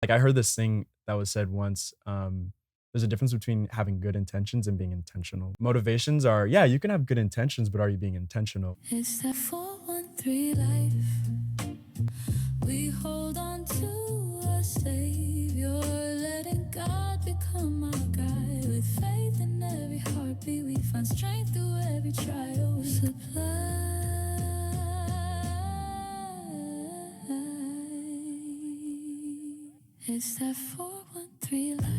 Like I heard this thing that was said once. There's a difference between having good intentions and being intentional. Motivations are, yeah, you can have good intentions, but are you being intentional? It's that 413 life. We hold on to a savior, letting God become our guide. With faith in every heartbeat, we find strength through every trial. Supply. It's that 413 life.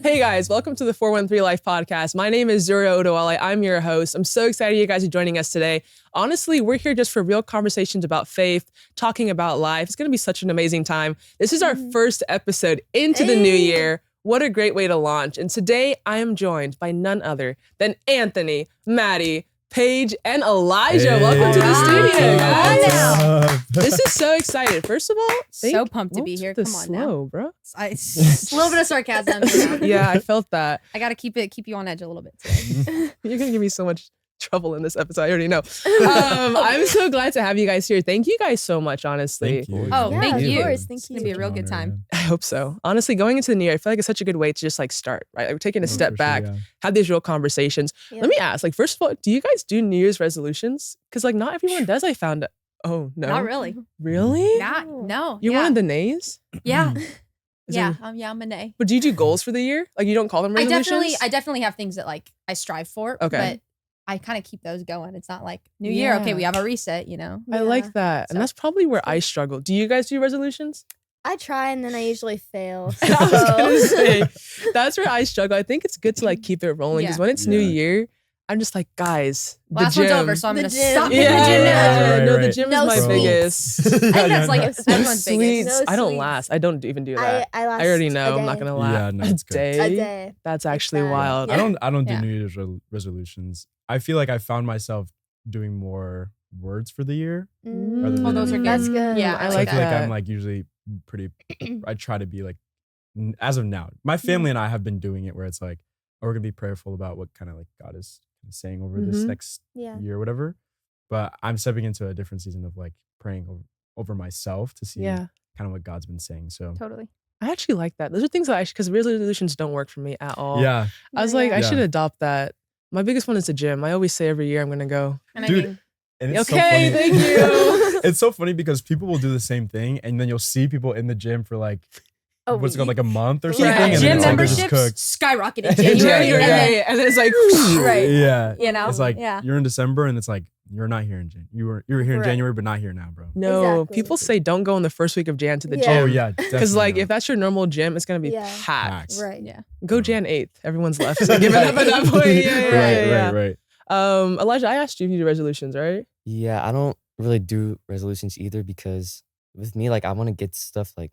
Hey guys, welcome to the 413 Life podcast. My name is Zura Odewale. I'm your host. I'm so excited you guys are joining us today. Honestly, we're here just for real conversations about faith, talking about life. It's going to be such an amazing time. This is our first episode into the new year. What a great way to launch. And today I am joined by none other than Anthony, Maddie, Paige, and Elijah. Hey. Welcome to the studio, guys. What's up? This is so excited. First of all, So pumped to be here. Come on now. slow, bro. It's a little bit of sarcasm. Yeah, I felt that. I gotta keep you on edge a little bit today. You're gonna give me so much trouble in this episode. I already know. I'm so glad to have you guys here. Thank you guys so much, honestly. Thank you. Oh, Yeah, thank of you. course, thank It's gonna be a real good time. I hope so. Honestly, going into the new year, I feel like it's such a good way to just like start, right? Like we're taking a step back, have these real conversations. Yeah. Let me ask, like, first of all, do you guys do New Year's resolutions? Because like not everyone does, I found it. Oh, no. Not really. Really? No. You're yeah. one of the nays? Yeah. Is Yeah. there- I'm a nay. But do you do goals for the year? Like you don't call them I resolutions? definitely have things that like I strive for. Okay. But I kind of keep those going. It's not like New Year. Okay, Yeah. we have a reset. You know. I like that. And So- that's probably where I struggle. Do you guys do resolutions? I try and then I usually fail. I was gonna so- say, that's where I struggle. I think it's good to like keep it rolling because Yeah. when it's New Yeah. Year, I'm just like, guys, the Last gym. one's over, so I'm The gonna gym. stop Yeah, in the gym now. Right, no, the right. gym No is my sweets. biggest. I think that's like no. everyone's Sweets. biggest. No I don't sweets. last. I don't even do that. I last I already a know. I'm not day. gonna lie. Yeah, no, a it's good. day. A day. That's actually bad. wild. Yeah. I don't do Yeah. New Year's resolutions. I feel like I found myself doing more words for the year. Rather than Oh, those are anything. good. That's good. Yeah, I So like I feel like that. I'm like usually pretty. I try to be like, as of now, my family and I have been doing it where it's like, oh, we're gonna be prayerful about what kind of like God is saying over this Mhm. next Yeah. year, or whatever. But I'm stepping into a different season of like praying over myself to see Yeah. kind of what God's been saying. So Totally. I actually like that. Those are things that I because resolutions don't work for me at all. yeah, I was like, I Yeah. should adopt that. My biggest one is the gym. I always say every year I'm gonna go. And Dude, I mean, and it's Okay, so funny. thank you. It's so funny because people will do the same thing, and then you'll see people in the gym for like what's it called, like a month or Yeah. something, and then gym it's like they're just memberships cooked. skyrocketed January, Yeah, and then and then it's like, Right. Yeah, you know, it's like yeah. you're in December, and it's like you're not here in January. You were here in Right. January, but not here now, bro. no. Exactly. People say don't go in the first week of Jan to the Yeah. gym. Oh yeah, Because like definitely if that's your normal gym, it's gonna be Yeah. packed. Facts. Right. Yeah. Go Jan 8th. Everyone's left. So give it up at that point. Yeah. right. Elijah, I asked you if you do resolutions, right? Yeah, I don't really do resolutions either because with me, like I want to get stuff like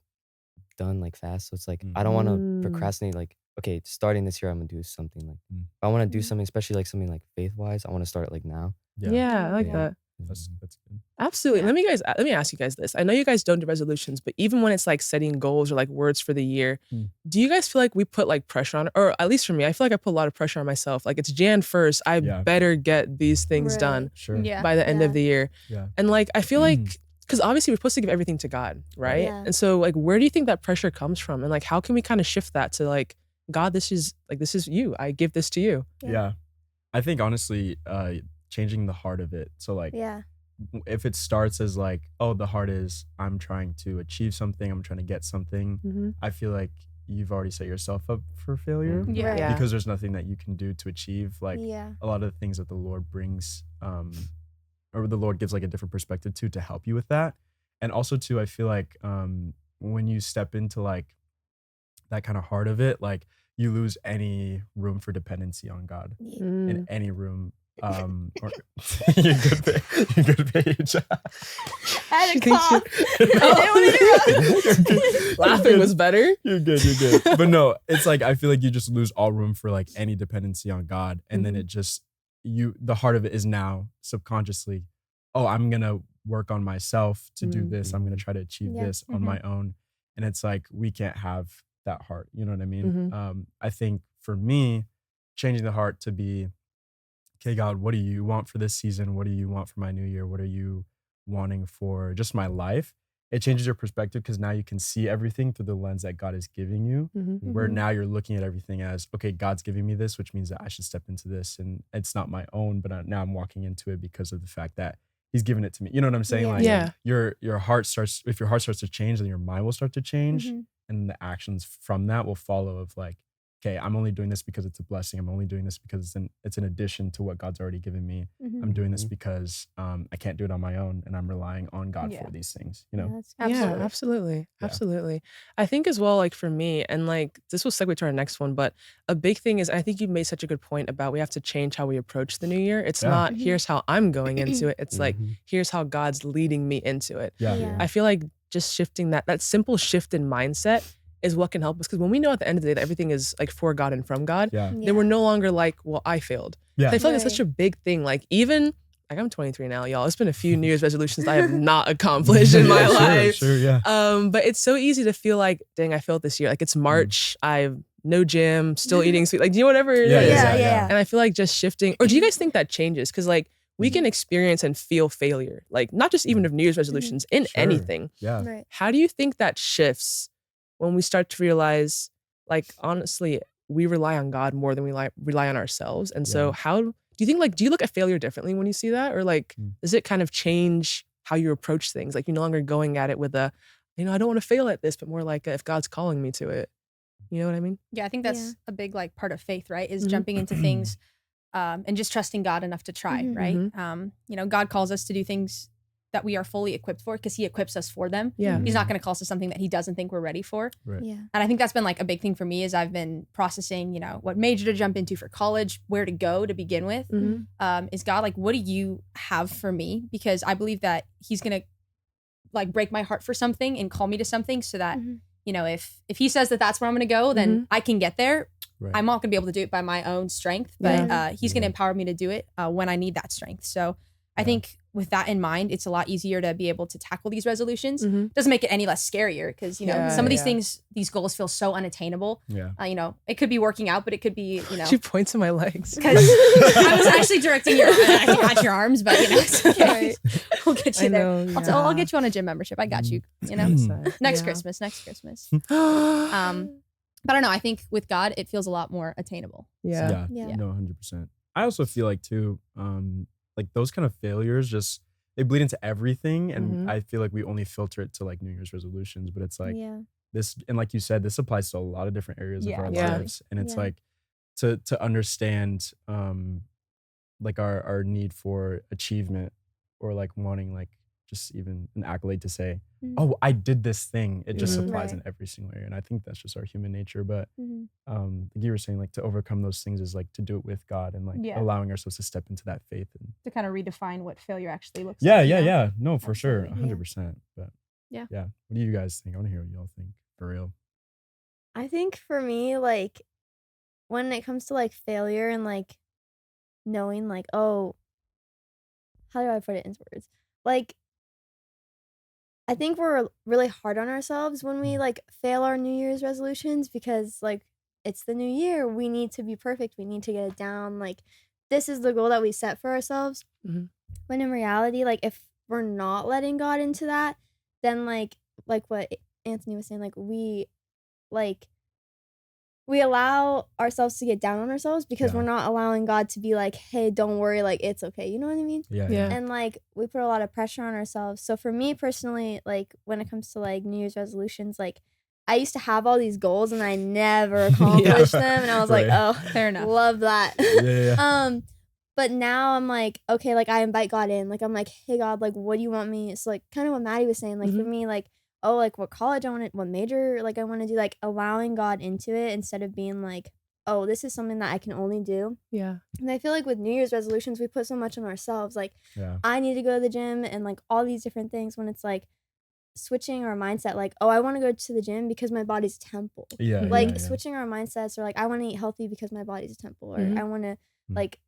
done like fast. So it's like I don't want Mm. to procrastinate. Like, okay, starting this year, I'm gonna do something. Like, Mm. if I want to do Mm. something, especially like something like faith wise, I want to start it like now. Yeah, I like Yeah. that. That's good. Absolutely. Let me ask you guys this. I know you guys don't do resolutions, but even when it's like setting goals or like words for the year, Mm. do you guys feel like we put like pressure on it? Or at least for me, I feel like I put a lot of pressure on myself. Like it's Jan 1st. I Yeah. better get these things Right. done Sure. Yeah. by the end Yeah. of the year. Yeah. And like I feel like Mm. because obviously we're supposed to give everything to God, right? Yeah. And so like where do you think that pressure comes from? And like how can we kind of shift that to like, God, this is you. I give this to you. Yeah. I think honestly, changing the heart of it. So like, Yeah. if it starts as like, oh, the heart is I'm trying to achieve something, I'm trying to get something, Mm-hmm. I feel like you've already set yourself up for failure Yeah. Right. Yeah. because there's nothing that you can do to achieve like Yeah. a lot of the things that the Lord brings, or the Lord gives like a different perspective to help you with that. And also too, I feel like when you step into like that kind of heart of it, like you lose any room for dependency on God Yeah. Mm. in any room. Or you're good page. I had She a thinks cough. you- I didn't want Laughing was better. You're good. But no, it's like I feel like you just lose all room for like any dependency on God, and then Mhm. it just the heart of it is now subconsciously, oh, I'm gonna work on myself to do Mm. this. I'm gonna try to achieve Yeah. this on my own, and it's like we can't have that heart. You know what I mean? Mhm. I think for me, changing the heart to be, okay, God, what do you want for this season? What do you want for my new year? What are you wanting for just my life, it changes your perspective because now you can see everything through the lens that God is giving you. Mhm. Where now you're looking at everything as, okay, God's giving me this, which means that I should step into this, and it's not my own, but now I'm walking into it because of the fact that He's given it to me. You know what I'm saying? Yeah. Like Yeah. your heart starts, if your heart starts to change, then your mind will start to change, Mhm. and the actions from that will follow. Of like, okay, I'm only doing this because it's a blessing. I'm only doing this because it's an addition to what God's already given me. Mhm. I'm doing this Mhm. because I can't do it on my own, and I'm relying on God Yeah. for these things. You know? Yeah, that's Yeah, absolutely. absolutely. Yeah. Absolutely. I think as well, like for me, and like this will segue to our next one, but a big thing is I think you made such a good point about we have to change how we approach the new year. It's Yeah. not Mhm. here's how I'm going into it. It's like Mhm. here's how God's leading me into it. Yeah. Yeah. I feel like just shifting that simple shift in mindset is what can help us. Because when we know at the end of the day that everything is like for God and from God, Yeah. then we're no longer like, well, I failed. Yeah. I feel like it's such Right. a big thing. Like even like I'm 23 now, y'all. It's been a few New Year's resolutions that I have not accomplished in my Yeah, life. Sure, yeah. But it's so easy to feel like, dang, I failed this year. Like it's March, I've no gym, still eating sweet, like do you know whatever it Yeah, is. Yeah. And I feel like just shifting, or do you guys think that changes? Because like we can experience and feel failure, like not just even of New Year's resolutions, in Sure. anything. Yeah. Right. How do you think that shifts when we start to realize, like, honestly, we rely on God more than we rely on ourselves? And so, Yeah. how do you think, like, do you look at failure differently when you see that? Or, like, Mm. does it kind of change how you approach things? Like, you're no longer going at it with a, I don't want to fail at this, but more like, if God's calling me to it. You know what I mean? Yeah, I think that's Yeah. a big like part of faith, right? Is Mhm. jumping into things and just trusting God enough to try, Mhm. right? You know, God calls us to do things that we are fully equipped for because He equips us for them. Yeah. He's not going to call us to something that He doesn't think we're ready for. Right. Yeah. And I think that's been like a big thing for me is I've been processing, you know, what major to jump into for college, where to go to begin with. Mhm. Is God like, what do you have for me? Because I believe that He's going to like break my heart for something and call me to something so that, Mhm. you know, if He says that that's where I'm going to go, then I can get there. Right. I'm not going to be able to do it by my own strength, but Yeah. He's going to Yeah. empower me to do it when I need that strength. So I Yeah. think with that in mind, it's a lot easier to be able to tackle these resolutions. Mhm. Doesn't make it any less scarier because, you know, Yeah, some of these yeah. things, these goals feel so unattainable. Yeah. You know, it could be working out, but it could be, you know, She points to my legs. because I was actually directing your at your arms, but you know, it's okay. We'll get you I there. know, I'll yeah. get you on a gym membership. I got you. You know, next Christmas. But I don't know. I think with God, it feels a lot more attainable. Yeah. Yeah. Yeah. No, 100%. I also feel like too, like those kind of failures just they bleed into everything, and Mhm. I feel like we only filter it to like New Year's resolutions, but it's like Yeah. this, and like you said, this applies to a lot of different areas Yeah, of our absolutely. lives, and it's Yeah. like to understand like our need for achievement or like wanting like just even an accolade to say, Mhm. oh, I did this thing. It just Mhm. applies Right. in every single area, and I think that's just our human nature. But Mhm. like you were saying, like to overcome those things is like to do it with God and like Yeah. allowing ourselves to step into that faith. And To kind of redefine what failure actually looks yeah, like. yeah, you know? yeah. No, for sure, Absolutely. 100%. But Yeah. yeah. What do you guys think? I want to hear what y'all think for real. I think for me, like, when it comes to like failure and like knowing, like, oh, how do I put it into words? Like, I think we're really hard on ourselves when we like fail our New Year's resolutions because like it's the new year. We need to be perfect. We need to get it down. Like, this is the goal that we set for ourselves. Mhm. When in reality, like if we're not letting God into that, then like what Anthony was saying, like we allow ourselves to get down on ourselves because Yeah. we're not allowing God to be like, hey, don't worry, like it's okay. You know what I mean? Yeah, Yeah. And like we put a lot of pressure on ourselves. So for me personally, like when it comes to like New Year's resolutions, like I used to have all these goals and I never accomplished them. And I was like, Right. oh, Fair enough. love that. Yeah. But now I'm like, okay, like I invite God in. Like I'm like, hey God, like what do you want me? So like kind of what Maddie was saying, like for Mhm. me, like, oh, like what college I want to, what major like I want to do, like allowing God into it instead of being like, oh, this is something that I can only do. Yeah. And I feel like with New Year's resolutions, we put so much on ourselves. Like Yeah. I need to go to the gym and like all these different things when it's like switching our mindset, like, oh, I want to go to the gym because my body's a temple. Yeah. Like yeah. switching our mindsets, or like I want to eat healthy because my body's a temple, or Mhm. I want to Mm. like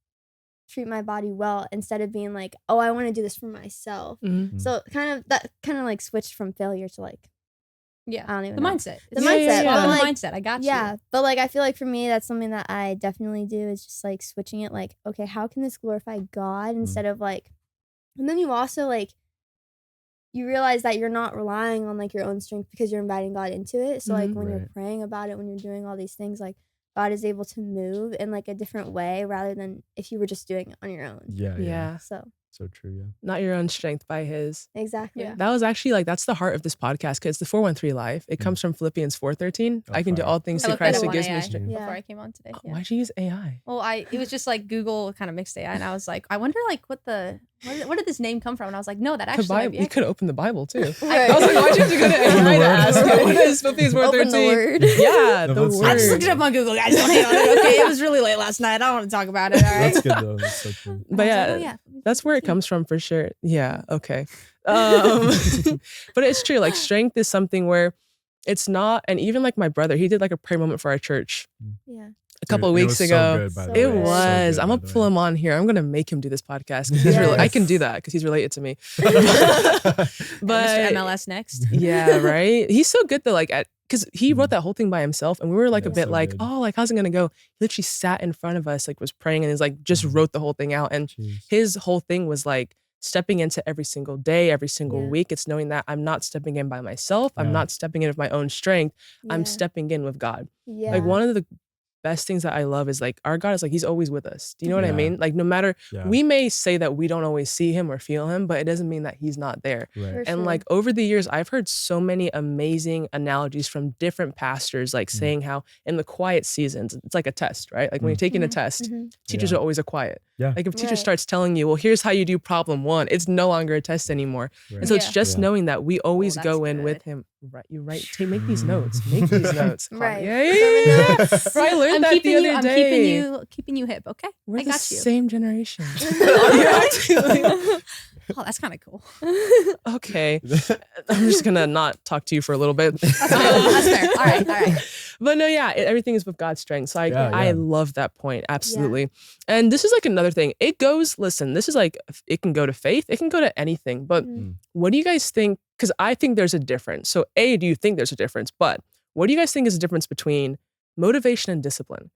treat my body well instead of being like, oh, I want to do this for myself. Mhm. Mm. So that kind of like switched from failure to like, Yeah. I don't even The know. mindset. The It's mindset, all but, in like, the mindset. I got you. Yeah, but like I feel like for me that's something that I definitely do is just like switching it, like, okay, how can this glorify God instead of like, and then you also like you realize that you're not relying on like your own strength because you're inviting God into it. So like when you're Right. praying about it, when you're doing all these things, like God is able to move in like a different way rather than if you were just doing it on your own. Yeah. Yeah. So So true. Yeah. Not your own strength, by his. exactly. Yeah. That was actually like, that's the heart of this podcast, because the 413 life, it comes from Philippians 4:13. Oh, I can do fire. all things I through looked that Christ up who on gives me AI strength. Yeah. before I came on today. Yeah. Why'd you use AI? Well, it was just like Google kind of mixed AI, and I was like, I wonder like where did this name come from? And I was like, no, that The actually might Bible, be you accurate. could open the Bible too. Right. I was like, why'd you have to go to Open the AI to word. ask it? What is Philippians Open the 4:13? word. Yeah, No, the that's so I just word. looked it up on Google, guys. Don't hate on it. Okay, it was really late last night. I don't want to talk about it. All right. That's good though. That's so cool. But I was like, yeah, oh, that's where it comes from for sure. Yeah, okay. But it's true. Like strength is something where it's not, and even like my brother, he did like a prayer moment for our church Yeah. a couple Dude, weeks it was ago. So good, by the So way. It good. was. So I'm good, gonna by the pull way. him on here. I'm gonna make him do this podcast because he's really. I can do that because he's related to me. Mr. But MLS next. yeah, right. He's so good though. Like because he wrote that whole thing by himself, and we were like Yeah, a bit so like, good. oh, like how's it gonna go? He literally sat in front of us, like was praying, and is like just wrote the whole thing out. And Jeez. his whole thing was like stepping into every single day, every single Yeah. week. It's knowing that I'm not stepping in by myself. I'm Yeah. not stepping in of my own strength. I'm Yeah. stepping in with God. Yeah. Like one of the best things that I love is like our God is like he's always with us. Do you know what I Yeah. mean? Like no matter Yeah. we may say that we don't always see him or feel him, but it doesn't mean that he's not there. Right. For And sure. like over the years, I've heard so many amazing analogies from different pastors, like saying how in the quiet seasons, it's like a test, right? Like when you're taking a test, Mhm. teachers Yeah. are always a quiet. Yeah. Like if a teacher Right. starts telling you, well, here's how you do problem 1, it's no longer a test anymore. Right. And so it's Yeah. just Yeah. knowing that we always that's go in with good. him. Right, you right. Make these notes. Make these notes. Right. Yeah, yeah, yeah. Notes. Right, I learned I'm that keeping the you. other I'm day. keeping you hip. Okay, We're I the got you. same generation. Yeah, actually. Oh, that's kind of cool. Okay. I'm just gonna not talk to you for a little bit. That's fair. That's fair. All right. All right. But no, yeah, everything is with God's strength. So Yeah, I yeah. love that point. Absolutely. And this is like another thing. It goes, listen, this is like, it can go to faith, it can go to anything. But Mhm. what do you guys think? Because I think there's a difference. So A, do you think there's a difference? But what do you guys think is the difference between motivation and discipline?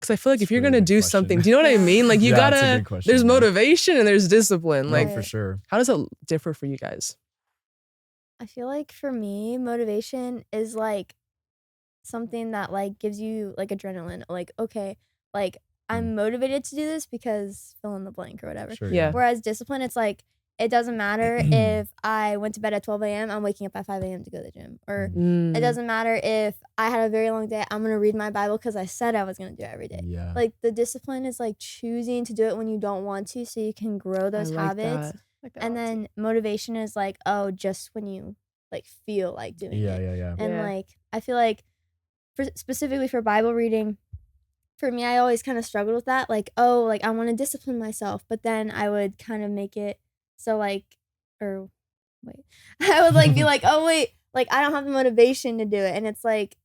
Because I feel like That's if you're a really gonna good do question. something, do you know what I Yeah. mean? Like you Yeah, it's a gotta, good question, there's yeah. motivation and there's discipline. Like, No, for sure. how does it differ for you guys? I feel like for me, motivation is like something that like gives you like adrenaline. Like, okay, like I'm motivated to do this because fill in the blank or whatever. Sure. Yeah. Whereas discipline, it's like it doesn't matter if I went to bed at 12 a.m. I'm waking up at 5 a.m. to go to the gym. Or Mm. it doesn't matter if I had a very long day. I'm gonna read my Bible because I said I was gonna do it every day. Yeah. Like the discipline is like choosing to do it when you don't want to, so you can grow those I like habits. that. And then motivation is like, oh, just when you like feel like doing Yeah. it. Yeah. Yeah. And Yeah. like I feel like specifically for Bible reading, for me I always kind of struggled with that. Like, oh, like I want to discipline myself, but then I would kind of make it so like, or wait, I would like be like, oh wait, like I don't have the motivation to do it. And it's like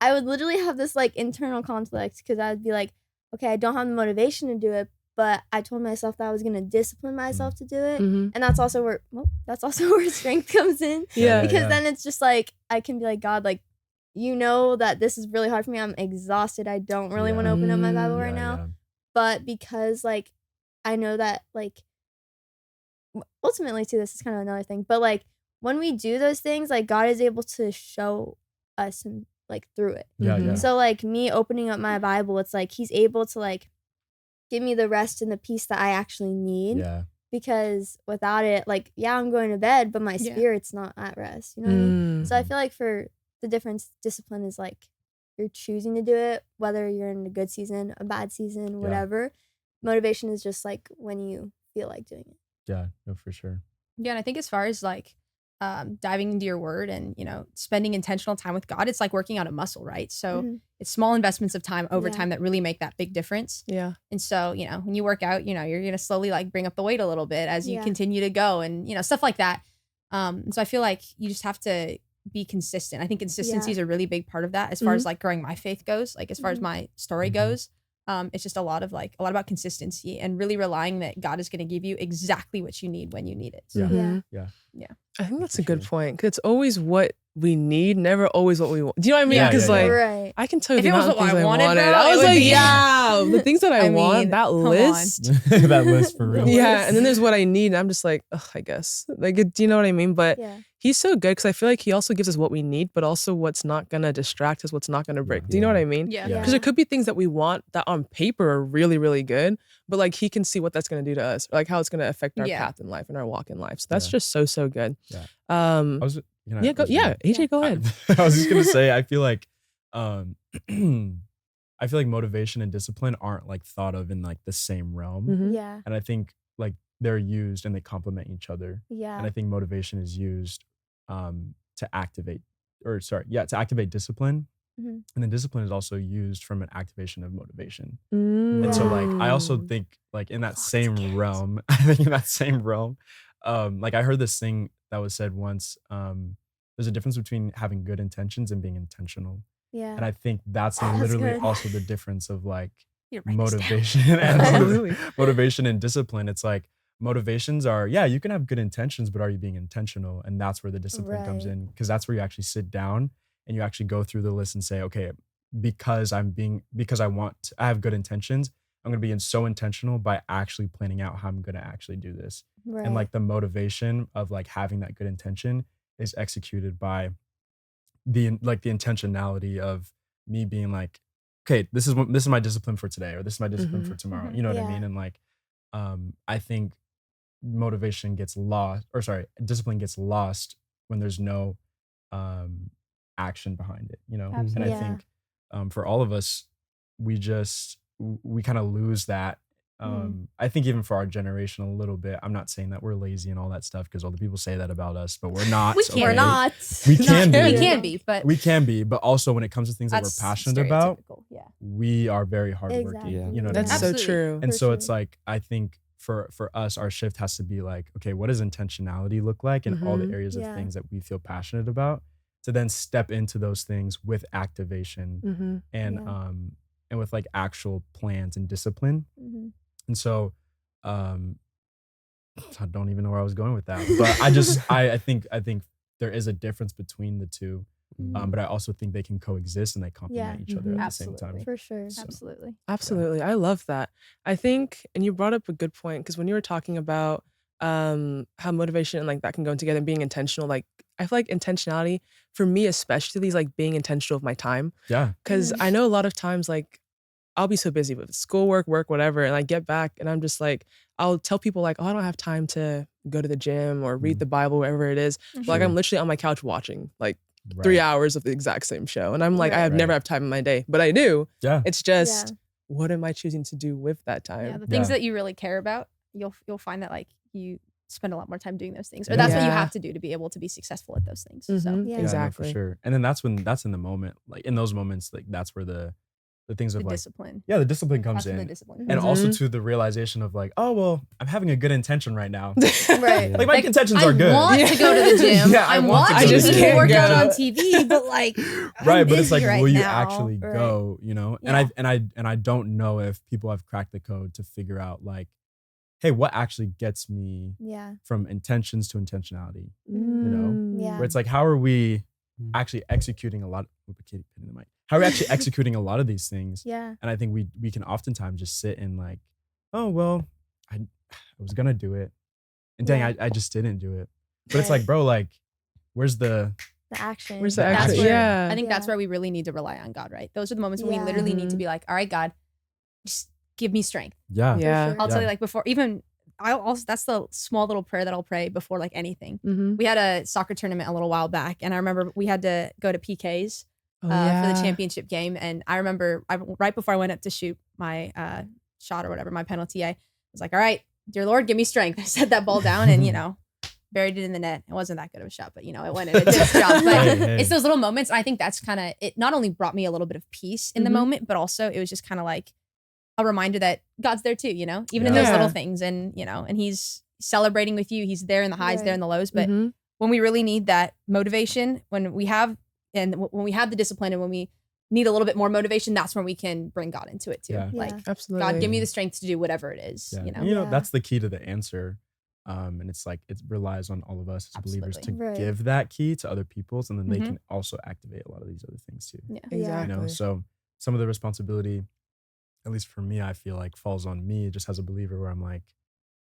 I would literally have this like internal conflict because I would be like, okay, I don't have the motivation to do it, but I told myself that I was gonna discipline myself to do it. Mhm. And that's also where strength comes in. Yeah. Because then it's just like I can be like, God, like you know that this is really hard for me. I'm exhausted. I don't really want to Yeah. open up my Bible right Yeah, now. yeah. But because like I know that like ultimately too, this is kind of another thing. But like when we do those things, like God is able to show us and like through it. Yeah. Mhm. Yeah. So like me opening up my Bible, it's like he's able to like give me the rest and the peace that I actually need. Yeah. Because without it, like, yeah, I'm going to bed, but my Yeah. spirit's not at rest. You know what I mean? Mm. So I feel like for the difference, discipline is like you're choosing to do it, whether you're in a good season, a bad season, whatever. Motivation is just like when you feel like doing it. Yeah. No, for sure. Yeah, and I think as far as like diving into your word and spending intentional time with God, it's like working out a muscle, right? So Mhm. it's small investments of time over Yeah. time that really make that big difference. Yeah. And so when you work out, you're gonna slowly like bring up the weight a little bit as you Yeah. continue to go, and stuff like that. So I feel like you just have to be consistent. I think consistency is a really big part of that as far as like growing my faith goes, like as far as Mhm. my story Mhm. goes. It's just a lot about consistency and really relying that God is going to give you exactly what you need when you need it. So, Yeah. Mhm. Yeah. Yeah. I think that's For a good sure. point because it's always what we need, never always what we want. Do you know what I mean? Yeah, Because yeah, yeah. like Right. I can tell you If the it was amount of what things I wanted, bro, I it was would like, be- yeah, the things that I want, mean, that come on. list. That list for real. Yeah, and then there's what I need, and I'm just like, ugh, I guess. Like, do you know what I mean? But Yeah. he's so good because I feel like he also gives us what we need, but also what's not gonna distract us, what's not gonna break. Do you know what I mean? Yeah. Yeah. Because there could be things that we want that on paper are really, really good, but like he can see what that's gonna do to us, or like how it's gonna affect our Yeah. path in life and our walk in life. So that's Yeah. just so good. Yeah. Um, I was, yeah, go, yeah, AJ, go ahead. I was just gonna say, I feel like, I feel like motivation and discipline aren't like thought of in like the same realm, Mhm. Yeah. and I think like they're used and they complement each other. Yeah. And I think motivation is used to activate, to activate discipline, Mhm. and then discipline is also used from an activation of motivation. And so like I also Mm. think like in that same realm, I think in that same realm, like I heard this thing that was said once. There's a difference between having good intentions and being intentional. Yeah. And I think that's That's literally good. also the difference of like You write this down. motivation and Absolutely. motivation and discipline. It's like motivations are, yeah, you can have good intentions, but are you being intentional? And that's where the discipline comes Right. in, because that's where you actually sit down and you actually go through the list and say, okay, because I have good intentions, I'm going to be so intentional by actually planning out how I'm going to actually do this. Right. And like the motivation of like having that good intention is executed by the intentionality of me being like, okay, this is my discipline for today, or this is my discipline for tomorrow. Mhm. You know what I Yeah. mean? And like, I think discipline gets lost when there's no action behind it, you know? And Absolutely. I think for all of us, we kind of lose that. I think even for our generation a little bit, I'm not saying that we're lazy and all that stuff, because other people say that about us, but we're not. We can't. We're okay? not. We can We be. can be, but We can be, but also when it comes to things that that's we're passionate about, stereotypical. Yeah. we are very hardworking. Exactly. Yeah. You know what That's I mean? so Absolutely. true. And For so it's sure. like, I think for us, our shift has to be like, okay, what does intentionality look like in all the Mhm. areas of Yeah. things that we feel passionate about, to then step into those things with activation Mm-hmm. and Yeah. and with like actual plans and discipline. Mhm. And so I don't even know where I was going with that, but I think there is a difference between the two. Mhm. But I also think they can coexist and they complement each other Mhm. at the same Absolutely. time. For sure. So- Absolutely. Absolutely. I love that. I think, and you brought up a good point, because when you were talking about how motivation and like that can go together and being intentional, like I feel like intentionality for me especially is like being intentional with my time. Yeah. Because I know a lot of times like I'll be so busy with schoolwork, work, whatever, and I get back and I'm just like, I'll tell people like, oh, I don't have time to go to the gym or read Mhm. the Bible, wherever it is. But, like I'm Sure. literally on my couch watching like Right. 3 hours of the exact same show. And I'm like, I Right. have never Right. have time in my day, but I do. Yeah. It's just, what am I choosing to do with that Yeah. time? The things Yeah. that you really care about, you'll find that like you spend a lot more time doing those things, or Yeah. that's what you Yeah. have to do to be able to be successful at those things. So Mhm. Yeah. Yeah, no, Exactly. for sure. And then that's in the moment, like in those moments, like that's where the things the of like, discipline. yeah, the discipline comes That's when the in. discipline. And comes also Mhm. to the realization of like, oh, well, I'm having a good intention right now. Right. Yeah. Like my Like, intentions I are good. want to go to the gym. Yeah, I I want want to to go to just the do gym. a workout Yeah. on TV, but like, Right, I'm but it's like, busy right will you now. actually Right. go, you know? And Yeah. I don't know if people have cracked the code to figure out like, hey, what actually gets me Yeah. from intentions to intentionality? Mm. Yeah. Where it's like, how are we Mm. actually executing a lot? Hitting the mic. How are we actually executing a lot of these things? Yeah. And I think we can oftentimes just sit and like, oh well, I was gonna do it, and dang, Yeah. I just didn't do it. But it's Right. like, bro, like, where's the The action. Where's the The action? That's where Yeah. I think that's Yeah. where we really need to rely on God, right? Those are the moments when Yeah. we literally need to Mhm. be like, all right, God, just give me strength. yeah Yeah. I'll Yeah. tell you, like before, even I'll also, that's the small little prayer that I'll pray before like anything. Mm-hmm. We had a soccer tournament a little while back, and I remember we had to go to PKs Oh, for yeah. the championship game. And I remember right before I went up to shoot my shot or whatever, my penalty, I was like, all right, dear Lord, give me strength. I set that ball down and, buried it in the net. It wasn't that good of a shot, but it went in. It did its job. But Hey. it's those little moments. I think that's kind of, it not only brought me a little bit of peace in the Mhm. moment, but also it was just kind of like a reminder that God's there too, even in Yeah. those Yeah. little things. And, and he's celebrating with you. He's there in the highs, there Right. in the lows. But Mhm. when we really need that motivation, when we have the discipline, and when we need a little bit more motivation, that's when we can bring God into it too. Yeah. Like, Yeah. Absolutely. God, give me the strength to do whatever it is. Yeah. You know? And, Yeah. that's the key to the answer. And it's like it relies on all of us as believers to Absolutely. Right. give that key to other people's, and then they Mhm. can also activate a lot of these other things too. Yeah. Exactly. You know, so some of the responsibility, at least for me, I feel like falls on me just as a believer, where I'm like,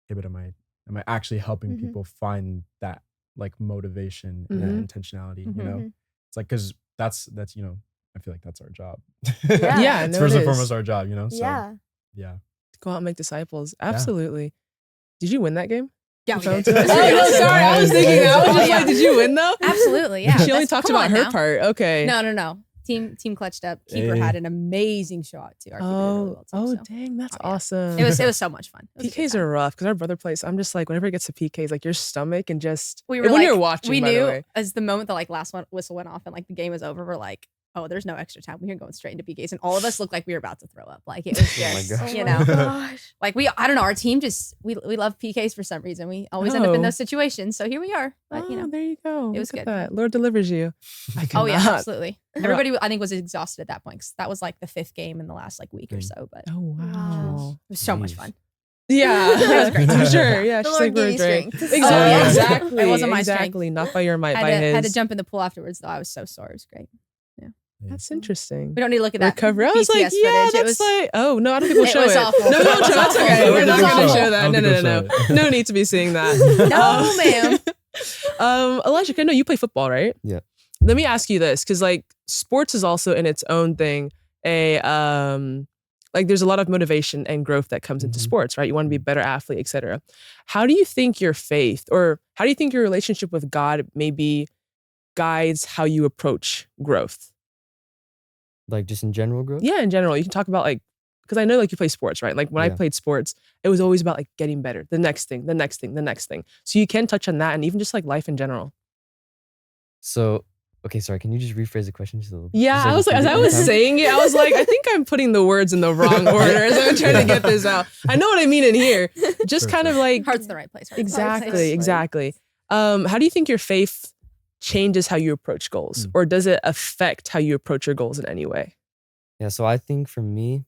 hey, but am I actually helping Mhm. people find that like motivation and that Mhm. intentionality? You Mhm. know, Mhm. it's like because that's you know, I feel like that's our job. Yeah. Yeah, It's no, first it and is. foremost our job. You know, so Yeah. yeah. Go out and make disciples. Absolutely. Did you win that game? Yeah, You we found did. it? Oh, no, sorry. I was thinking that. I was just Yeah. like, did you win though? Absolutely, yeah. She only That's- talked come about on her now. part. Okay. No. Team clutched up. Keeper Hey. had an amazing shot too. Our keeper did really well too. Oh, so. dang, that's Oh, yeah. awesome. It was so much fun. It was a good PKs time. are rough because our brother plays. I'm just like, whenever it gets to PKs, like your stomach and just We were when like, you're watching, we by the knew way. as the moment the like last whistle went off and like the game was over, we're like, oh, there's no extra time. We're going straight into PKs, and all of us looked like we were about to throw up. Like it was Oh my just, gosh. you Oh know, my gosh. like I don't know, our team just we love PKs for some reason. We always end up in Oh. those situations. So here we are. But you know, there you go. it was Look at good. that. Lord delivers you. I oh yeah, cannot. absolutely. Bro. Everybody I think was exhausted at that point because that was like the 5th game in the last like week or Dang. so. But it Oh wow. Wow. was so much Jeez. fun. Yeah, It was great. I'm sure. Yeah, The she's Lord like, gave we're you great. strength. Exactly. Oh, yeah. Exactly. It wasn't my strength. Exactly. Not by your might, by his. Had to jump in the pool afterwards though. I was so sore. It was great. That's interesting. We don't need to look at that Recovery. I was BTS like, yeah, footage. that's It was like, oh no, I don't think we'll It show was it. awful. No, we won't It show. was That's okay. awful. We're not It was going to awful. show that. I No, don't no, think no, we'll no. show No need to be seeing that. No, ma'am. Elijah, I know you play football, right? Yeah. Let me ask you this, because like sports is also in its own thing like there's a lot of motivation and growth that comes into Mhm. sports, right? You want to be a better athlete, etc. How do you think your faith, or how do you think your relationship with God maybe guides how you approach growth? Like just in general growth? Yeah, in general, you can talk about like, because I know like you play sports, right? Like when I Yeah. played sports, it was always about like getting better, the next thing, the next thing, the next thing. So you can touch on that and even just like life in general. So, okay, sorry, can you just rephrase the question just a little bit? Yeah, Just so I was like, as repeat I it was one time? saying it, I was like, I think I'm putting the words in the wrong order as I'm trying to get this out. I know what I mean in here. Just kind of like Heart's the right place. Heart's the right place. exactly, exactly. How do you think your faith changes how you approach goals, or does it affect how you approach your goals in any way? Yeah, so I think for me,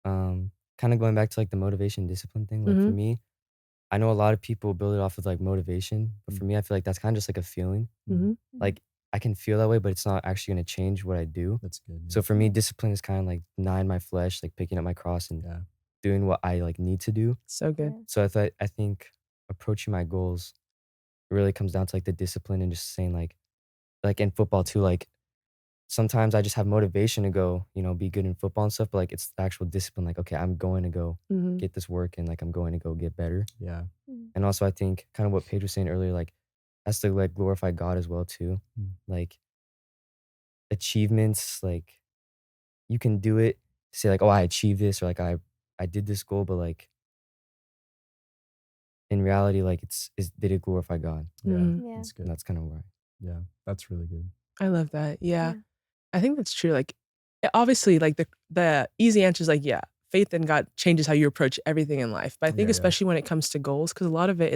kind of going back to like the motivation discipline thing, like for Mhm. me, I know a lot of people build it off of like motivation, but for me, I feel like that's kind of just like a feeling. Mhm. Like I can feel that way, but it's not actually going to change what I do. That's good. So for me, discipline is kind of like denying my flesh, like picking up my cross and yeah. doing what I like need to do. So good. So I think approaching my goals really comes down to like the discipline and just saying like in football too, like sometimes I just have motivation to go, be good in football and stuff, but like it's the actual discipline. Like, okay, I'm going to go Mhm. get this work and like I'm going to go get better. Yeah. And also I think kind of what Paige was saying earlier, like has to like glorify God as well too. Mm. Like achievements, like you can do it to say like, oh, I achieved this, or like I did this goal, but like in reality, like did it glorify God? Yeah. Mhm. Yeah. That's good. And that's kind of why. Yeah. That's really good. I love that. Yeah. Yeah. I think that's true. Like obviously like the easy answer is like, yeah, faith in God changes how you approach everything in life. But I think Yeah. especially when it comes to goals, because a lot of it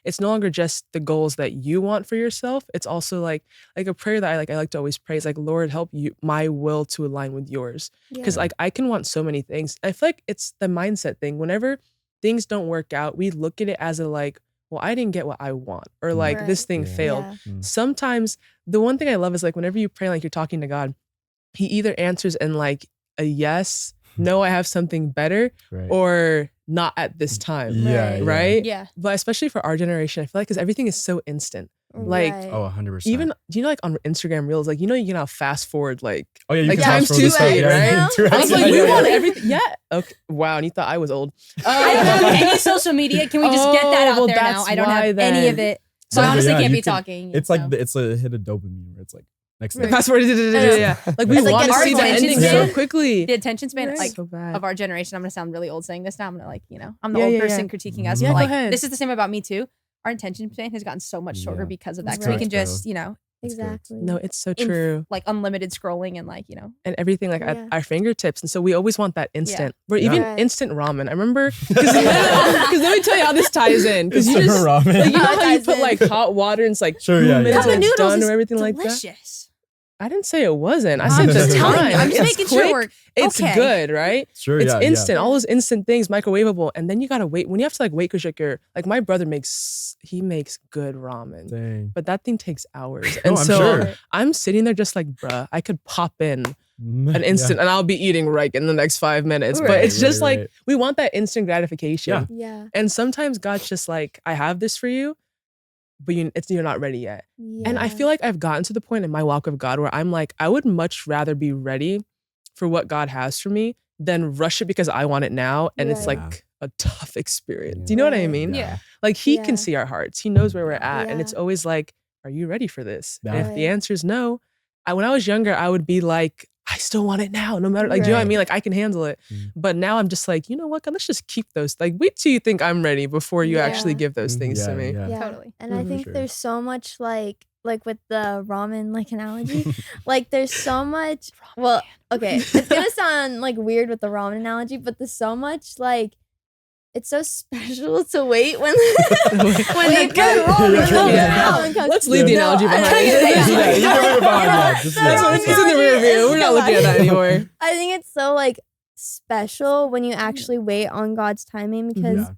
it's no longer just the goals that you want for yourself. It's also like a prayer that I like to always pray is like, Lord, help you my will to align with yours. Because Yeah. like I can want so many things. I feel like it's the mindset thing. Whenever things don't work out, we look at it as a like, well, I didn't get what I want, or like Right. this thing Yeah. failed. Yeah. Mm. Sometimes the one thing I love is like whenever you pray, like you're talking to God, he either answers in like a yes, no, I have something better, Right. or not at this time. yeah. Right. Right? Yeah. But especially for our generation, I feel like because everything is so instant. Like, Right. Oh, 100%. Even, do you know, like on Instagram Reels, like, you can now fast forward, like, oh, yeah. You like can times fast forward two the stuff, speed, yeah, right? 2 I was X, like, yeah, we yeah, want yeah. everything. Yeah. Okay. Wow. And you thought I was old. I don't have any social media. Can we just get that Oh, out well, there now? that's I don't why have any then. of it. So No, I but honestly yeah, can't you be can- talking. It's so. like it's a hit of dopamine where it's like next The thing. fast forward. Yeah. Like we It's like want to our see the attention ending span. so quickly. the attention span Right. like So bad. of our generation. I'm gonna sound really old saying this now. I'm gonna I'm the Yeah, old yeah, person yeah. critiquing us. Yeah, but go like ahead. this is the same about me too. Our attention span has gotten so much shorter Yeah. because of that. It's Because we can growth, bro. just It's growth. Exactly. No, it's so in- true. like unlimited scrolling and And everything like Yeah. at our fingertips. And so we always want that instant. Or Yeah. even Right. instant ramen. I remember, because let me tell you how this ties in. Because you Instant just, ramen. like, you know How it how you ties put in. like hot water and it's like Sure, 2 yeah, minutes yeah. and Cup of it's noodles done is or everything like that. delicious. I didn't say it wasn't. I I'm said the just telling time. you. I'm just It's making sure quick. we're It's okay. good, right? Sure, It's yeah, instant. yeah. All those instant things, microwavable, and then you gotta wait. When you have to like wait because like my brother makes good ramen, Dang. but that thing takes hours. No, And I'm so sure. I'm sitting there just like, bruh, I could pop in an Yeah. instant and I'll be eating right in the next 5 minutes. But Right, it's just right, like right. we want that instant gratification. Yeah. Yeah. And sometimes God's just like, I have this for you, but you're not ready yet. And I feel like I've gotten to the point in my walk with God where I'm like, I would much rather be ready for what God has for me than rush it because I want it now. And it's Right. like a tough experience. Yeah. Do you know what I Right. mean? Yeah. Like he Yeah. can see our hearts. He knows where we're at. And it's Yeah. always like, are you ready for this? And Yeah. if the Right. answer is no, when I was younger, I would be like, I still want it now, no matter, like, do you know what I Right. mean? Like I can handle it. Mm. But now I'm just like, you know what? God, let's just keep those. Like, wait till you think I'm ready before you actually Yeah. give those things to Yeah, me. yeah. Yeah. Totally. And I Mhm. think Sure. there's so much like with the ramen like analogy, like there's so much. Well, okay, it's gonna sound like weird with the ramen analogy, but there's so much like it's so special to wait when when the good ramen comes Yeah. out. Let's leave the No, analogy I behind. know, Yeah, you can leave it behind, yeah, just the leave it. That's ramen what it's in the rear analogy view. is We're not looking at that anymore. I think it's so like special when you actually wait on God's timing because Yeah.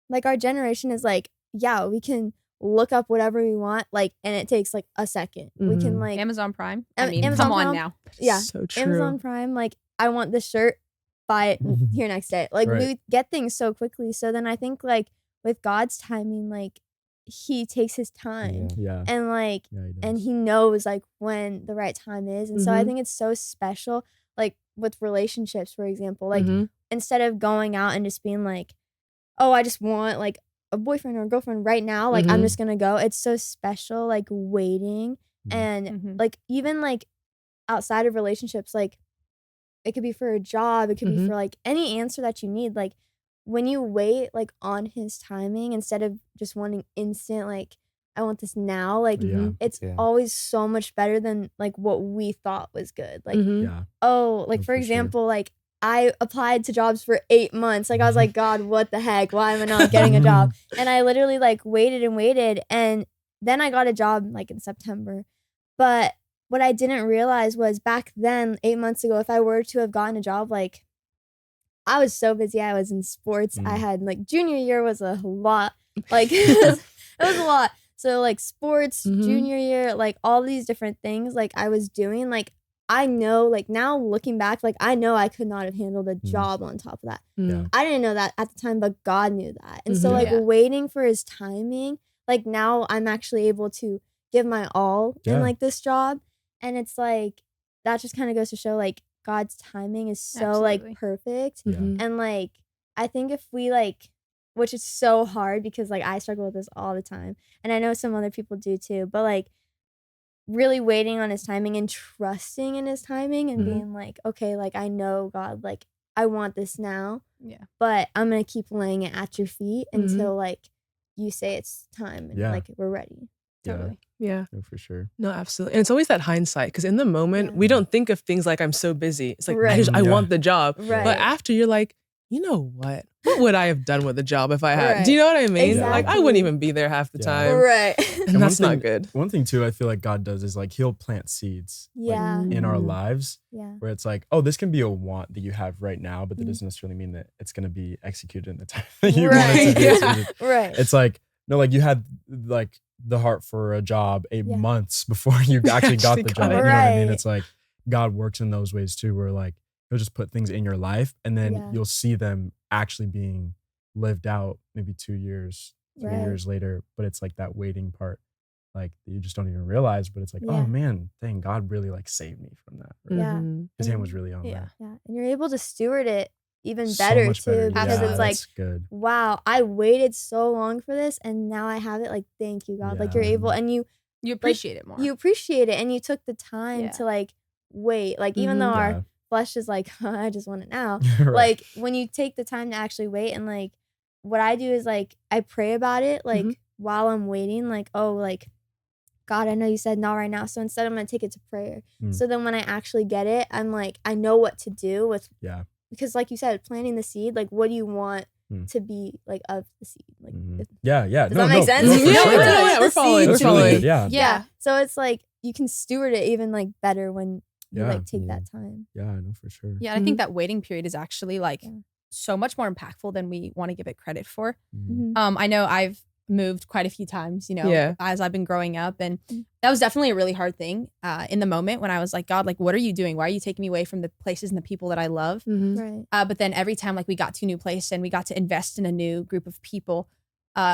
like our generation is like, yeah, we can look up whatever we want, like, and it takes like a second. We can Mhm. like Amazon Prime. Am- I mean, Amazon come on Prime? now. yeah, So true. Amazon Prime, like I want this shirt, buy it here next day. Like Right. we get things so quickly. So then I think like with God's timing, like he takes his time Yeah. and like Yeah, he and does. he knows like when the right time is. And so I Mhm. think it's so special, like with relationships, for example. Like Mhm. instead of going out and just being like, oh, I just want like a boyfriend or a girlfriend right now, like I'm Mhm. just gonna go. It's so special, like waiting Mhm. and Mhm. like even like outside of relationships, like it could be for a job, it could be Mhm. for like any answer that you need. Like when you wait like on his timing instead of just wanting instant, like I want this now, like Yeah. it's Yeah. always so much better than like what we thought was good. Like Mhm. Yeah. oh, like No, for for sure. example, like I applied to jobs for 8 months. Like I was like, God, what the heck? Why am I not getting a job? And I literally like waited and waited. And then I got a job like in September. But what I didn't realize was back then, 8 months ago, if I were to have gotten a job, like I was so busy. I was in sports. I Mm. had like junior year was a lot. Like it was a lot. So like sports, Mhm. junior year, like all these different things like I was doing, like I know like now looking back, like I know I could not have handled a job on top of that. Mm. I didn't know that at the time, but God knew that. And so Mhm. like Yeah. waiting for his timing, like now I'm actually able to give my all in Yeah. like this job. And it's like that just kind of goes to show like God's timing is so Absolutely. like perfect. Yeah. Mhm. And like I think if we like, which is so hard because like I struggle with this all the time. And I know some other people do too, but like really waiting on his timing and trusting in his timing and Mhm. being like, okay, like I know God, like I want this now, Yeah. but I'm gonna keep laying it at your feet Mhm. until like you say it's time and Yeah. like we're ready. Yeah. Totally. Yeah. No, for sure. No, absolutely. And it's always that hindsight because in the moment, Yeah. we don't think of things like I'm so busy. It's like, Right. I Yeah. want the job. Right. But after you're like, you know what? What would I have done with the job if I had? Right. Do you know what I mean? Like I Exactly. wouldn't even be there half the Yeah. time. Right. And one that's not thing- good. One thing too, I feel like God does is like he'll plant seeds like, Yeah. in our Mm. lives Yeah. where it's like, oh, this can be a want that you have right now, but that Mm. doesn't necessarily mean that it's going to be executed in the time that you want Right. it to be Yeah. executed. Right. It's like, no, like you had like the heart for a job 8 Yeah. months before you actually got Actually the got job. it. You know what I mean? Right. It's like God works in those ways too, where like he'll just put things in your life and then Yeah. you'll see them actually being lived out maybe 2 years, 3 Right. years later. But it's like that waiting part, like you just don't even realize. But it's like, Yeah. oh man, dang, God really like saved me from that. Yeah. Mhm. His hand was really on Yeah. that. Yeah. And you're able to steward it even So better much too better. because Yeah, it's like, that's good. wow, I waited so long for this and now I have it. Like, thank you, God. Like you're Yeah. able and you You appreciate it more. you appreciate it and you took the time Yeah. to like wait. Like even Mhm. though Yeah. our flesh is like, I just want it now. Right. Like when you take the time to actually wait and like what I do is like I pray about it like Mhm. while I'm waiting, like, oh, like God, I know you said not right now. So instead I'm gonna take it to prayer. Mm. So then when I actually get it, I'm like, I know what to do with Yeah. because like you said, planting the seed, like what do you want Mm. to be like of the seed? Like Mhm. if- Yeah. Does that make sense? No, for Yeah, sure. we're following, The we're seed following. to Good, yeah. yeah. So it's like you can steward it even like better when you Yeah. like take Yeah. that time. Yeah, I know for sure. Yeah, and I think that waiting period is actually like Yeah. so much more impactful than we want to give it credit for. Mhm. Mhm. I know I've moved quite a few times, Yeah. as I've been growing up. And Mm. that was definitely a really hard thing in the moment when I was like, God, like, what are you doing? Why are you taking me away from the places and the people that I love? Mhm. Right. But then every time like we got to a new place and we got to invest in a new group of people,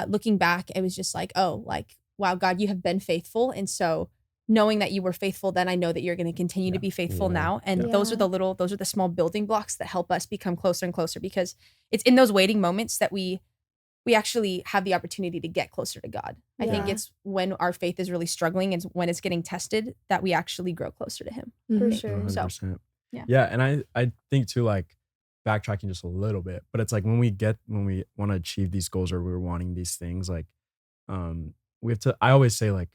looking back, it was just like, oh, like, wow, God, you have been faithful. And so knowing that you were faithful, then I know that you're going to continue to Yeah. be faithful Yeah. now. And Yeah. those are the small building blocks that help us become closer and closer, because it's in those waiting moments that we actually have the opportunity to get closer to God. I think Yeah. it's when our faith is really struggling and when it's getting tested that we actually grow closer to him. For Mhm. sure. So, 100%. yeah. Yeah, and I think too, like backtracking just a little bit, but it's like when we want to achieve these goals or we're wanting these things, like we have to. I always say like,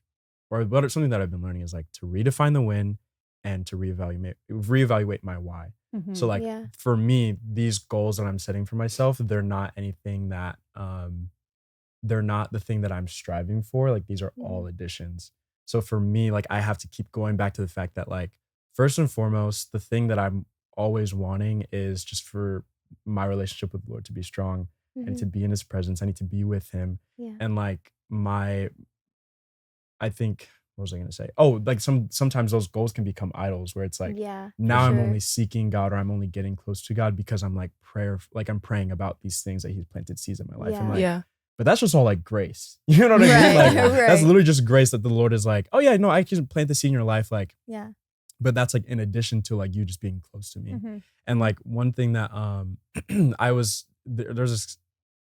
or what something that I've been learning is like to redefine the win and to reevaluate my why. So like Yeah. for me, these goals that I'm setting for myself, they're not anything that they're not the thing that I'm striving for. Like these are all additions. So for me, like I have to keep going back to the fact that like first and foremost, the thing that I'm always wanting is just for my relationship with the Lord to be strong and to Mhm. be in his presence. I need to be with him. Yeah. And like I think, what was I gonna say? Oh, like sometimes those goals can become idols where it's like Yeah. for now I'm sure. only seeking God or I'm only getting close to God because I'm like I'm praying about these things that he's planted seeds in my life. And Yeah. like, Yeah. but that's just all like grace. You know what I mean? Right, Like that's right. literally just grace that the Lord is like, oh yeah, no, I can plant the seed in your life. Like, Yeah. but that's like in addition to like you just being close to me. Mm-hmm. And like one thing that there's this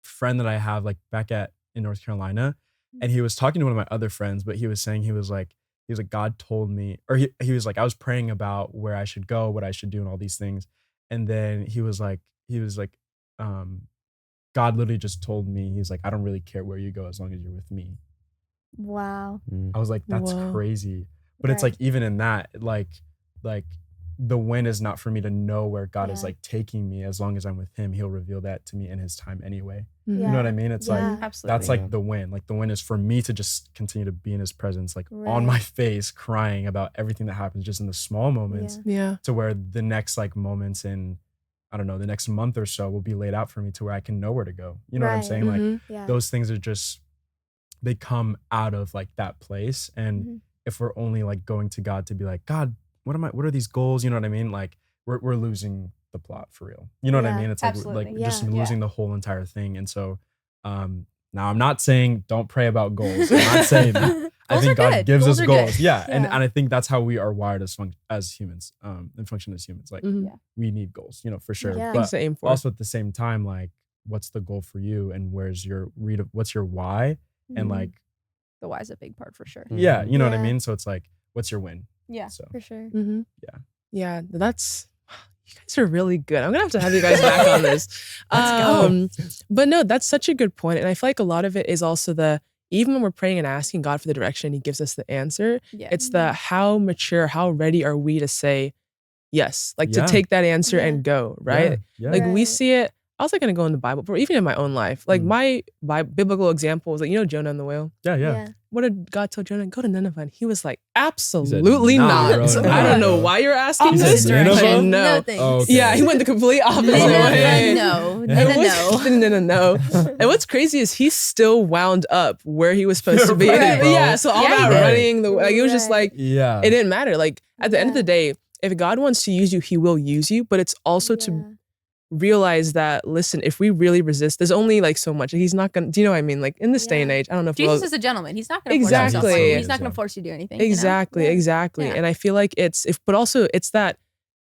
friend that I have like back in North Carolina, and he was talking to one of my other friends, but he was saying he was like God told me, or he was like I was praying about where I should go, what I should do, and all these things, and then he was like God literally just told me, he's like, I don't really care where you go as long as you're with me. Wow. Mm. I was like, that's Whoa. crazy. But it's like Right. even in that, like the win is not for me to know where God is Yeah. like taking me. As long as I'm with him, he'll reveal that to me in his time anyway. Mhm. You know what I mean? It's like Yeah. Absolutely. that's like the win. Like the win is for me to just continue to be in his presence, like on Right. my face, crying about everything that happens just in the small moments, Yeah. Yeah. to where the next like moments in, I don't know, the next month or so will be laid out for me to where I can know where to go. You know what I'm Right. saying? Like Mhm. Yeah. those things are just, they come out of like that place. And Mhm. if we're only like going to God to be like, God, what are these goals? You know what I mean? Like we're losing the plot for real. You know what I Yeah. mean? It's like Absolutely. just Yeah. losing the whole entire thing. And so now I'm not saying don't pray about goals. I'm not saying that. I Goals think are God good. gives Goals us are goals. good. Yeah. And Yeah. I think that's how we are wired as humans, and function as humans. Like Mhm. Yeah. we need goals, you know, for sure. Yeah. Things But to aim for. also at the same time, like what's the goal for you and what's your why? And Mhm. like, The why is a big part for sure. yeah, Mhm. you know what I Yeah. mean? So it's like, what's your win? Yeah. So For sure. Mhm. Yeah. Yeah. That's, you guys are really good. I'm gonna have you guys back on this. Let's go. But no, that's such a good point. And I feel like a lot of it is also even when we're praying and asking God for the direction, he gives us the answer. Yeah. It's how mature, how ready are we to say yes, like to Yeah. take that answer Yeah. and go, right? Yeah. Like we Right. see it. I was like gonna go in the Bible, but even in my own life, like my biblical example is like, Jonah and the whale. Yeah. What did God tell Jonah? Go to Nineveh. And he was like, absolutely "Nah, not. bro, I don't know nah." why you're asking He said this. Nineveh? Like, No no. thanks. Oh, okay. Yeah, he went the complete opposite way. No. No. And what's crazy is he still wound up where he was supposed to be. Right, bro. Yeah, so all Yeah, he that did. running, it was just Right. like, Yeah. it didn't matter. Like at the end of the Yeah. day, if God wants to use you, he will use you. But it's also to realize that, listen, if we really resist, there's only like so much. He's not gonna, do you know what I mean? Like in this day and Yeah. age, I don't know if Jesus is a gentleman. He's not going to force himself on Exactly. you. He's not going to force you to do anything. Exactly. Yeah. And I feel like but also it's that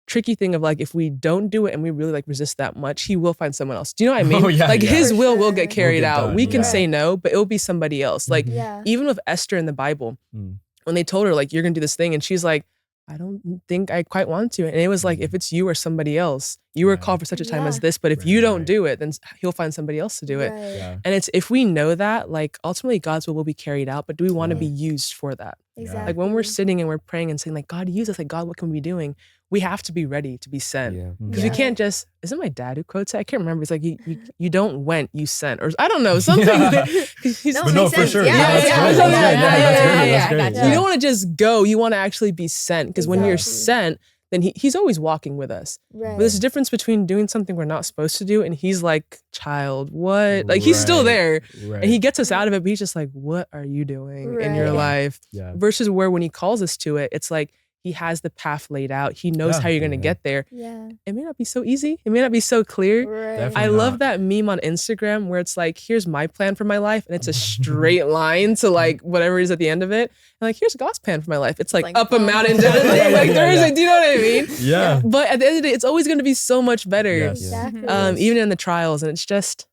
tricky thing of like, if we don't do it and we really like resist that much, he will find someone else. Do you know what I mean? Oh, yeah, like yeah. his For will sure. get carried get out. done, We can yeah. say no, but it'll be somebody else. Like Yeah. even with Esther in the Bible, Mm. when they told her like, you're gonna do this thing, and she's like, I don't think I quite want to. And it was like, if it's you or somebody else, You were Yeah. called for such a time as Yeah. this, but if Right, you don't right. do it, then he'll find somebody else to do it. Right. Yeah. And it's if we know that, like ultimately God's will be carried out, but do we want to Yeah. be used for that? Exactly. Like when we're sitting and we're praying and saying like, God, use us, like God, what can we be doing? We have to be ready to be sent. Yeah. Because Yeah. we can't just, isn't my dad who quotes it? I can't remember. It's like, you don't went, you sent. Or I don't know, something. Yeah. 'Cause he's- No, But it no, makes for sense. sure. Yeah, Yeah, that's yeah, great. yeah, That's yeah, great. yeah, That's yeah, great. yeah, That's I got great. you. You don't want to just go. You want to actually be sent. Because when you're Exactly. sent, then he's always walking with us. Right. But there's a difference between doing something we're not supposed to do and he's like, child, what? Like he's still Right, there. Right. And he gets us out of it, but he's just like, what are you doing in your Right. life? Yeah. Versus where when he calls us to it, it's like he has the path laid out. He knows Yeah. how you're going to Yeah. get there. Yeah. It may not be so easy. It may not be so clear. Right. Definitely. I not. love that meme on Instagram where it's like, here's my plan for my life. And it's a straight line to like whatever is at the end of it. And like, here's God's plan for my life. It's like, like, up a oh. mountain. Like, there is a, do you know what I mean? Yeah. But at the end of the day, it's always going to be so much better. Yes. Exactly. Yes. Even in the trials. And it's just,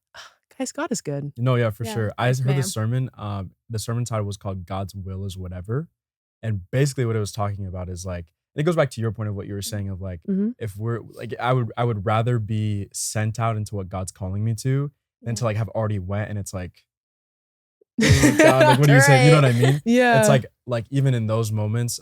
guys, God is good. No, yeah, for Yeah. sure. I heard ma'am. the sermon. The sermon title was called "God's Will Is Whatever," and basically what it was talking about is like it goes back to your point of what you were saying of like Mhm. if we're like I would rather be sent out into what God's calling me to than to like have already went and it's like, oh God, like what do you say? You know what I mean? Yeah. It's like even in those moments,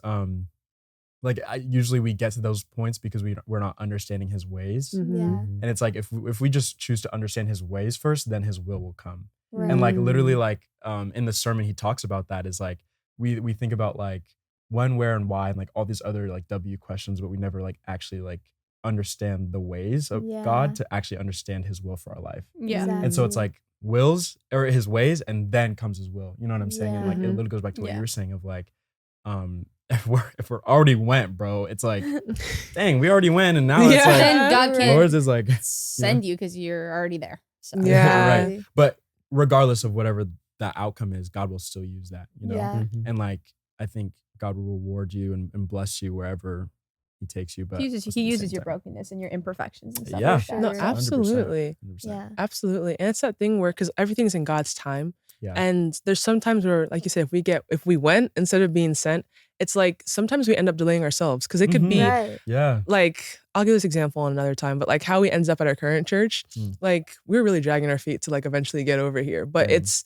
like usually we get to those points because we're not understanding His ways, Mhm. Yeah. and it's like if we just choose to understand His ways first, then His will come. Right. And like literally Mm. like in the sermon he talks about that is like we think about like when, where, and why and like all these other like W questions, but we never like actually like understand the ways of Yeah. God to actually understand His will for our life. Yeah. And so it's Exactly. like wills or His ways and then comes His will. You know what I'm saying? And like it Yeah. literally goes back to what Yeah. you were saying of like if we're already went, bro, it's like dang, we already went and now it's Yeah. like Then God Right. can't Lord's is like send you because you're already there. So Yeah. right. But regardless of whatever that outcome is, God will still use that, you know? Yeah. And like, I think God will reward you and bless you wherever He takes you. But He just uses, at he the uses same your time. brokenness and your imperfections and stuff Yeah. like that. No, So- 100%, absolutely. 100%. Yeah. Absolutely. And it's that thing where, because everything's in God's time. Yeah. And there's sometimes where, like you said, if we went instead of being sent, it's like sometimes we end up delaying ourselves because it could Mhm. be Right. Yeah. like, I'll give this example on another time, but like how we ends up at our current church, Mm. like we're really dragging our feet to like eventually get over here. But Mm.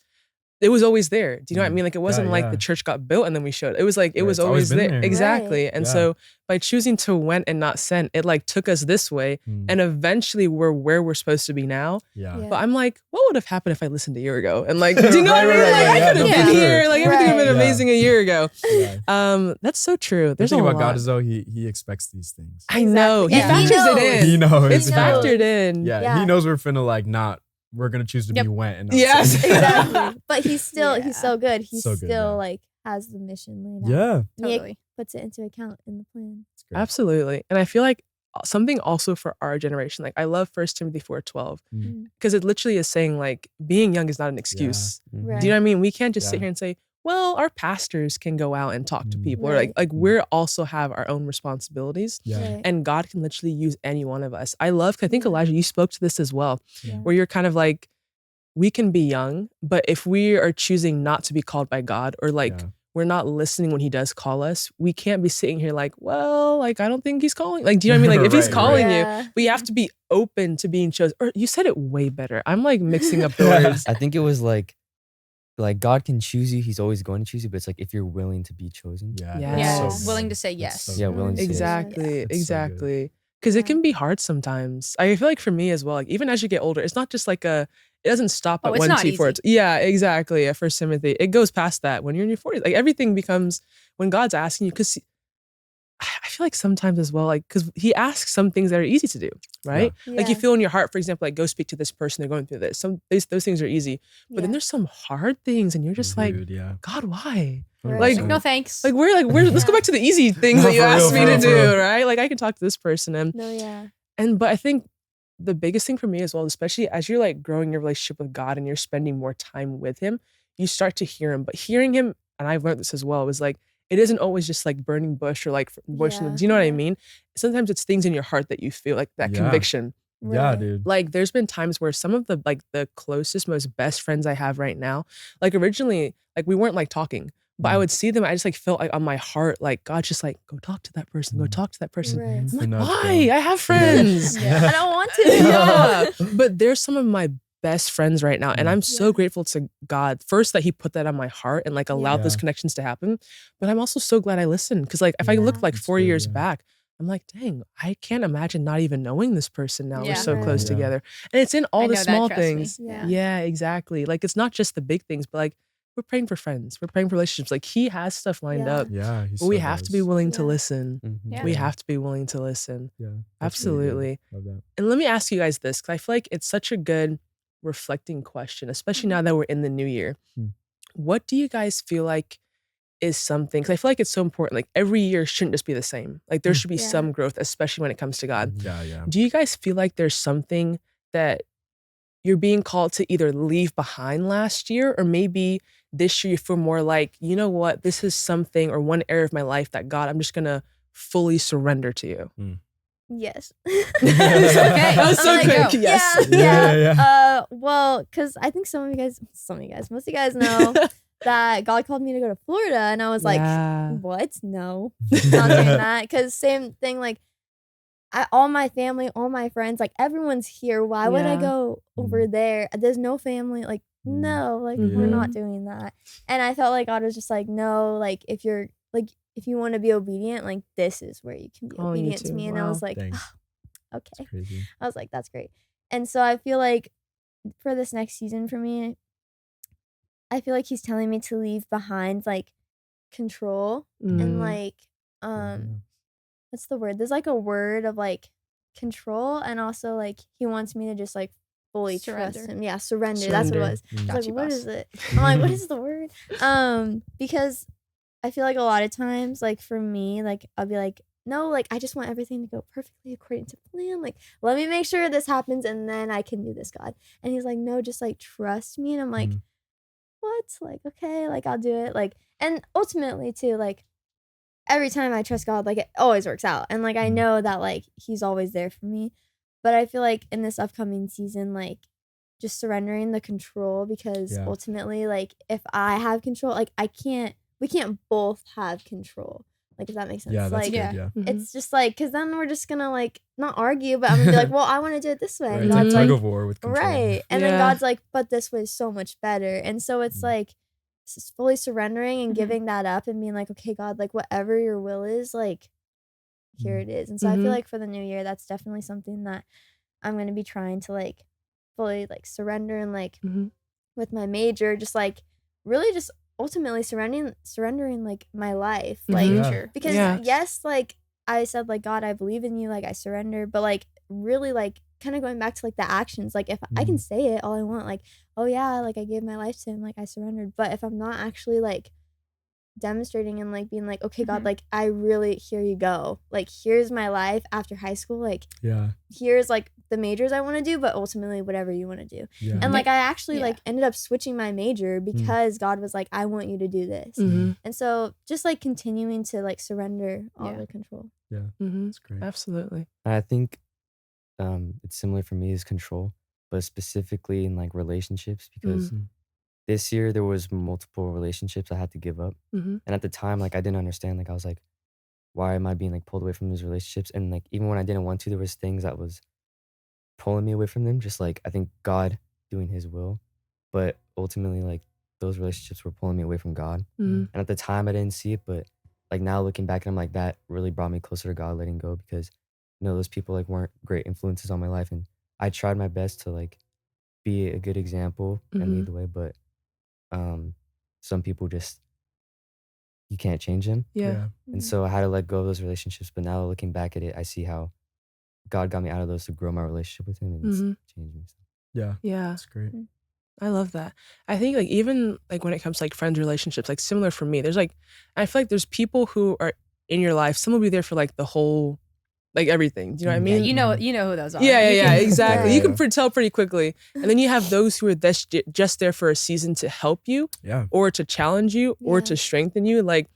it was always there. Do you know what I Mm. mean? Like it wasn't Yeah, like yeah. the church got built and then we showed. It was like it Right, was it's always always been there. there. Exactly. Right. And Yeah. so by choosing to went and not sent, it like took us this way. Mm. And eventually we're where we're supposed to be now. Yeah. Yeah. But I'm like, what would have happened if I listened a year ago? And like, do you know Right, what I mean? right, Like, right, I yeah, could have no, been for here. sure. Like, everything would have been Yeah. amazing a year ago. Yeah. That's so true. The There's thing a about lot. God is though, He expects these things. I know. He Exactly. factors Yeah. it in. He knows. It's He knows. factored in. Yeah, Yeah. He knows we're finna like not. We're gonna choose to Yep. be went and not Yes. sent. Exactly. But he's still Yeah. he's so good. He So still good, yeah. like has the mission laid out. Yeah. And he Totally. puts it into account in the plan. It's great. Absolutely. And I feel like something also for our generation, like I love 1 Timothy 4:12 Mm. because it literally is saying like being young is not an excuse. Right. Do you know what I mean? We can't just sit Yeah. here and say, well, our pastors can go out and talk to Mm. people. Or Right. like we're also have our own responsibilities. Yeah. Right. And God can literally use any one of us. I love, 'cause I think Yeah. Elijah, you spoke to this as well, Yeah. where you're kind of like, we can be young, but if we are choosing not to be called by God or like Yeah. we're not listening when He does call us, we can't be sitting here like, well, like I don't think He's calling. Like, do you know what I mean? Like if He's Right, calling you, Yeah. but you have to be open to being chosen. Or you said it way better. I'm like mixing up the words. I think it was like God can choose you. He's always going to choose you, but it's like if you're willing to be chosen. Yeah. Yeah. Yeah. that's so Willing good. to say That's yes. so Yeah, good. willing to say yes. Exactly. That's so good. Exactly. Because Yeah. it can be hard sometimes. I feel like for me as well, like even as you get older, it's not just like it doesn't stop Oh, at it's 1, not 2, 4. easy. Yeah, exactly. At 1 Timothy, it goes past that when you're in your 40s. Like everything becomes, when God's asking you, because I feel like sometimes as well, like, because He asks some things that are easy to do, right? Like you Yeah. feel in your heart, for example, like go speak to this person, they're going through this. Those things are easy. But then Yeah. there's some hard things and you're just like, Dude, yeah. God, why? Right. Like, No thanks. Like we're let's go back to the easy things No, that you for real, asked for me to real, for do, real. right? Like I can talk to this person No, yeah. but I think the biggest thing for me as well, especially as you're like growing your relationship with God and you're spending more time with Him, you start to hear Him. But hearing Him, and I've learned this as well, was like it isn't always just like burning bush or like bush. Yeah, Do you know what I yeah. mean? Sometimes it's things in your heart that you feel like that Yeah. conviction. Yeah, Right. dude. Like there's been times where some of the closest, most best friends I have right now, like originally, like we weren't like talking. but I would see them. I just like felt like on my heart, like God just like, go talk to that person, go talk to that person. Right. I'm The like, nudge, why? bro. I have friends. Yeah. I don't want to. Yeah. But there's some of my best friends right now. And I'm so Yeah. grateful to God, first, that he put that on my heart and like allowed those Yeah. connections to happen. But I'm also so glad I listened. Cause like if I Yeah. look like That's 4 good, years yeah. back, I'm like, dang, I can't imagine not even knowing this person now. We're Yeah. so Right. close Yeah. together. And it's in all I the know that, small trust me. things. Yeah. Yeah, exactly. Like it's not just the big things, but like we're praying for friends. We're praying for relationships. Like he has stuff lined Yeah. up. Yeah, he But so we have to be does. willing to Yeah. listen. Yeah. We have to be willing to listen. Yeah, that's really good. Absolutely. Love that. And let me ask you guys this, because I feel like it's such a good reflecting question, especially now that we're in the new year. Hmm. What do you guys feel like is something, because I feel like it's so important, like every year shouldn't just be the same. Like there should be Yeah. some growth, especially when it comes to God. Yeah. Do you guys feel like there's something that you're being called to either leave behind last year, or maybe this year you feel more like, you know what, this is something or one area of my life that God, I'm just gonna fully surrender to you? Yes. That was so I'm like, quick. go. Yes. Yeah. Well, because I think most of you guys know that God called me to go to Florida, and I was like, Yeah. what? No, not doing that. Because same thing, like all my family, all my friends, like everyone's here. Why would I Yeah. go over there? There's no family. Like no, like we're not doing that. And I felt like God was just like, no, like if you want to be obedient, like this is where you can be Calling you obedient to to. me. And I Wow. was like, Dang. "Oh, okay. It's crazy. I was like, that's great. And so I feel like for this next season for me, I feel like he's telling me to leave behind like control and Mm. like what's the word? There's like a word of like control, and also like he wants me to just like fully trust Surrender. him. Yeah, surrender. That's what it was. I was Got like, you, what boss. is it? I'm like, what is the word? Because I feel like a lot of times, like for me, like I'll be like, no, like I just want everything to go perfectly according to plan. Like, let me make sure this happens and then I can do this, God. And he's like, no, just like trust me. And I'm like, what? Like, okay, like I'll do it. Like, and ultimately too, like every time I trust God, like it always works out. And like I know that like he's always there for me. But I feel like in this upcoming season, like just surrendering the control, because Yeah. ultimately, like if I have control, like we can't both have control. Like if that makes sense. Yeah, that's like good. yeah. Yeah. it's just like, because then we're just gonna like not argue, but I'm gonna be like, well, I want to do it this way. Right, And it's like God's tug like, of war with control. right. And then Yeah. God's like, but this way is so much better. And so it's like just fully surrendering and Mhm. giving that up and being like, okay, God, like whatever your will is, like here it is. And so I feel Mhm. like for the new year, that's definitely something that I'm gonna be trying to like fully like surrender, and like Mhm. with my major, just like really just ultimately surrendering like my life. Like Mhm. Yeah. Sure. because Yeah. yes, like I said, like God, I believe in you, like I surrender, but like really like kind of going back to like the actions, like if I can say it all I want, like, oh yeah, like I gave my life to him, like I surrendered, but if I'm not actually like demonstrating and like being like, okay, God, like I really, here you go, like here's my life after high school, like Yeah. here's like the majors I want to do, but ultimately whatever you want to do. Yeah. And like I actually Yeah. like ended up switching my major because God was like, I want you to do this. Mhm. And so just like continuing to like surrender all Yeah. the control. Mhm. That's great. Absolutely. I think it's similar for me as control, but specifically in like relationships, because this year there was multiple relationships I had to give up. Mhm. And at the time, like I didn't understand. Like I was like, why am I being like pulled away from these relationships? And like even when I didn't want to, there was things that was pulling me away from them. Just like I think God doing his will. But ultimately, like those relationships were pulling me away from God. Mhm. And at the time I didn't see it, but like now looking back, I'm like, that really brought me closer to God, letting go, because those people like weren't great influences on my life. And I tried my best to like be a good example and lead the way, but some people just, you can't change them. Yeah. And so I had to let go of those relationships. But now looking back at it, I see how God got me out of those to grow my relationship with him, and it's changed me. So. Yeah. Yeah. That's great. I love that. I think like even like when it comes to like friends relationships, like similar for me, there's like, I feel like there's people who are in your life, some will be there for like the whole, like everything. Do you know what I Yeah, mean? you know who those are. Yeah, You yeah, can- exactly. Yeah. You can tell pretty quickly. And then you have those who are just there for a season to help you Yeah. or to challenge you or Yeah. to strengthen you. Like,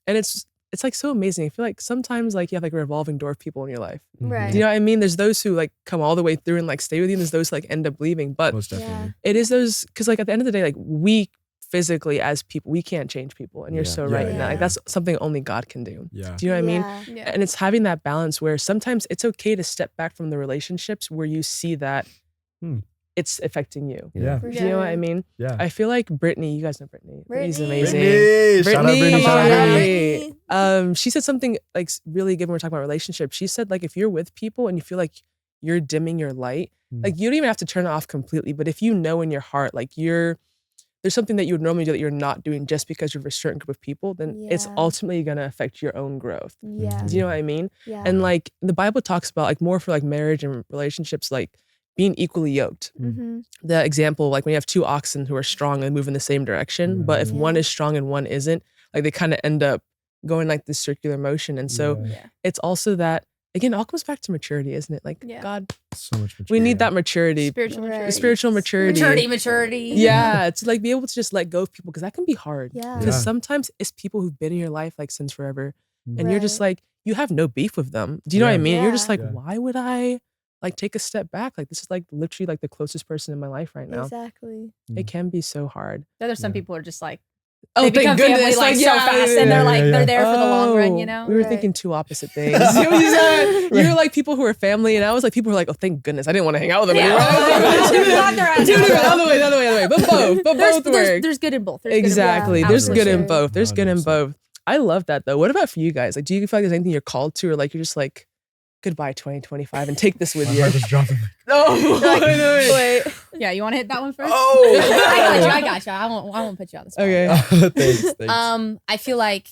and it's like so amazing. I feel like sometimes like you have like a revolving door of people in your life. Right. Do you know what I mean? There's those who like come all the way through and like stay with you, and there's those who like end up leaving. But Most definitely. it is those, because like at the end of the day, like we physically as people, we can't change people. And you're Yeah. so Yeah, right in that. yeah. Like that's something only God can do. Yeah. Do you know what I mean? Yeah. Yeah. And it's having that balance where sometimes it's okay to step back from the relationships where you see that Hmm. it's affecting you. Yeah. For Do you know what I sure. mean? Yeah. I feel like Brittany, you guys know Brittany. Brittany's Brittany. amazing. Brittany! Shout out Brittany, Brittany, shout out shout out Brittany. Brittany. She said something like really good when we're talking about relationships. She said like if you're with people and you feel like you're dimming your light, Mm. like you don't even have to turn it off completely. But if you know in your heart like there's something that you would normally do that you're not doing just because you're with a certain group of people, then it's Yeah. ultimately gonna affect your own growth. Yeah. Do you know what I mean? Yeah. And like the Bible talks about like more for like marriage and relationships, like being equally yoked. Mm-hmm. The example, like when you have two oxen who are strong and move in the same direction, Yeah. but if one Yeah. is strong and one isn't, like they kind of end up going like this circular motion. And so Yeah. Yeah. it's also that, again, it all comes back to maturity, isn't it? Like Yeah. God, So much maturity. we need that maturity, Spiritual Right. maturity. spiritual maturity. Maturity. Yeah, to like be able to just let go of people because that can be hard. Yeah. Because Yeah. sometimes it's people who've been in your life like since forever, and you're just Right. like you have no beef with them. Do you know what I Yeah. mean? You're just Yeah. like, Yeah. why would I like take a step back? Like this is like literally like the closest person in my life right now. Exactly. It can be so hard. Then there's some Yeah. people who are just like, Oh, they become family like so fast, and they're like, they're there for the long run, you know? We were Right. thinking two opposite things. You know what you said? You were like people who are family, and I was like people who are like, oh, thank goodness, I didn't want to hang out with them Yeah. anymore. Two different- The other way. But both work. There's good in both. There's good in both. Exactly. Yeah, There's for good in sure. both. There's good in 100%. both. I love that though. What about for you guys? Like, do you feel like there's anything you're called to, or like you're just like, goodbye 2025 and take this with My you? heart just dropped. Oh, wait. Yeah, you want to hit that one first? Oh! I got you. I won't put you on the spot. Okay. Thanks. I feel like,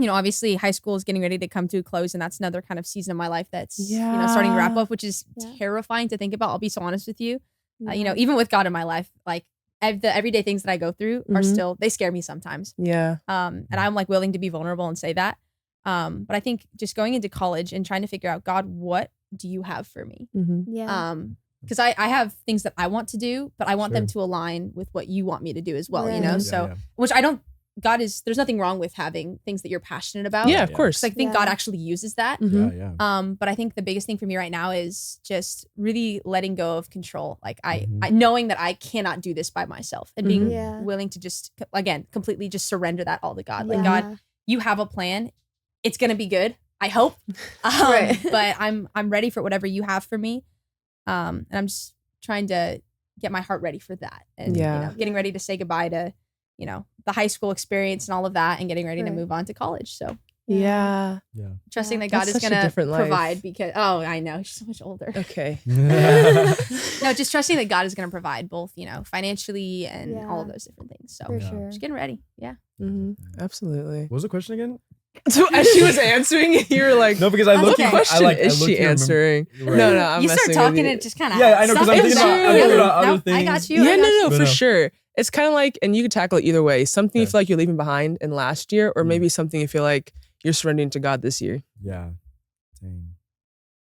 obviously high school is getting ready to come to a close, and that's another kind of season of my life that's, starting to wrap Yeah. up, which is Yeah. terrifying to think about. I'll be so honest with you. Yeah. Even with God in my life, like the everyday things that I go through are Mhm. still, they scare me sometimes. Yeah. And I'm like willing to be vulnerable and say that. But I think just going into college and trying to figure out, God, what do you have for me? Mm-hmm. Yeah. Because I have things that I want to do, but I want them Sure. to align with what you want me to do as well, Right. you know? Yeah, So, which I don't, there's nothing wrong with having things that you're passionate about. Yeah, of Yeah. course. So I think Yeah. God actually uses that. Mhm. Yeah. But I think the biggest thing for me right now is just really letting go of control. Like I Mhm. knowing that I cannot do this by myself, and being Yeah. willing to just, again, completely just surrender that all to God. Like, Yeah. God, you have a plan. It's gonna be good. I hope. Right. But I'm ready for whatever you have for me. And I'm just trying to get my heart ready for that. And Yeah. getting ready to say goodbye to, the high school experience and all of that, and getting ready to Right. move on to college. So Yeah. trusting Yeah. that God That's is such a gonna different life. provide, because I know she's so much older. Okay. No, just trusting that God is gonna provide both, financially and all of Yeah. those different things. So For Yeah. sure. just getting ready. Yeah. Mm-hmm. Absolutely. What was the question again? So as she was answering, you were like, No, because I That's looked. okay. what question I is she answering? Right. No, I'm you start messing talking, with you. it just kind of Yeah, I know, 'cause I'm thinking about- I'm thinking about other I things. got you. Yeah, I got you. no, But for no. sure. It's kind of like, and you can tackle it either way. Something you Okay. feel like you're leaving behind in last year, or Mm. maybe something you feel like you're surrendering to God this year. Yeah. Dang.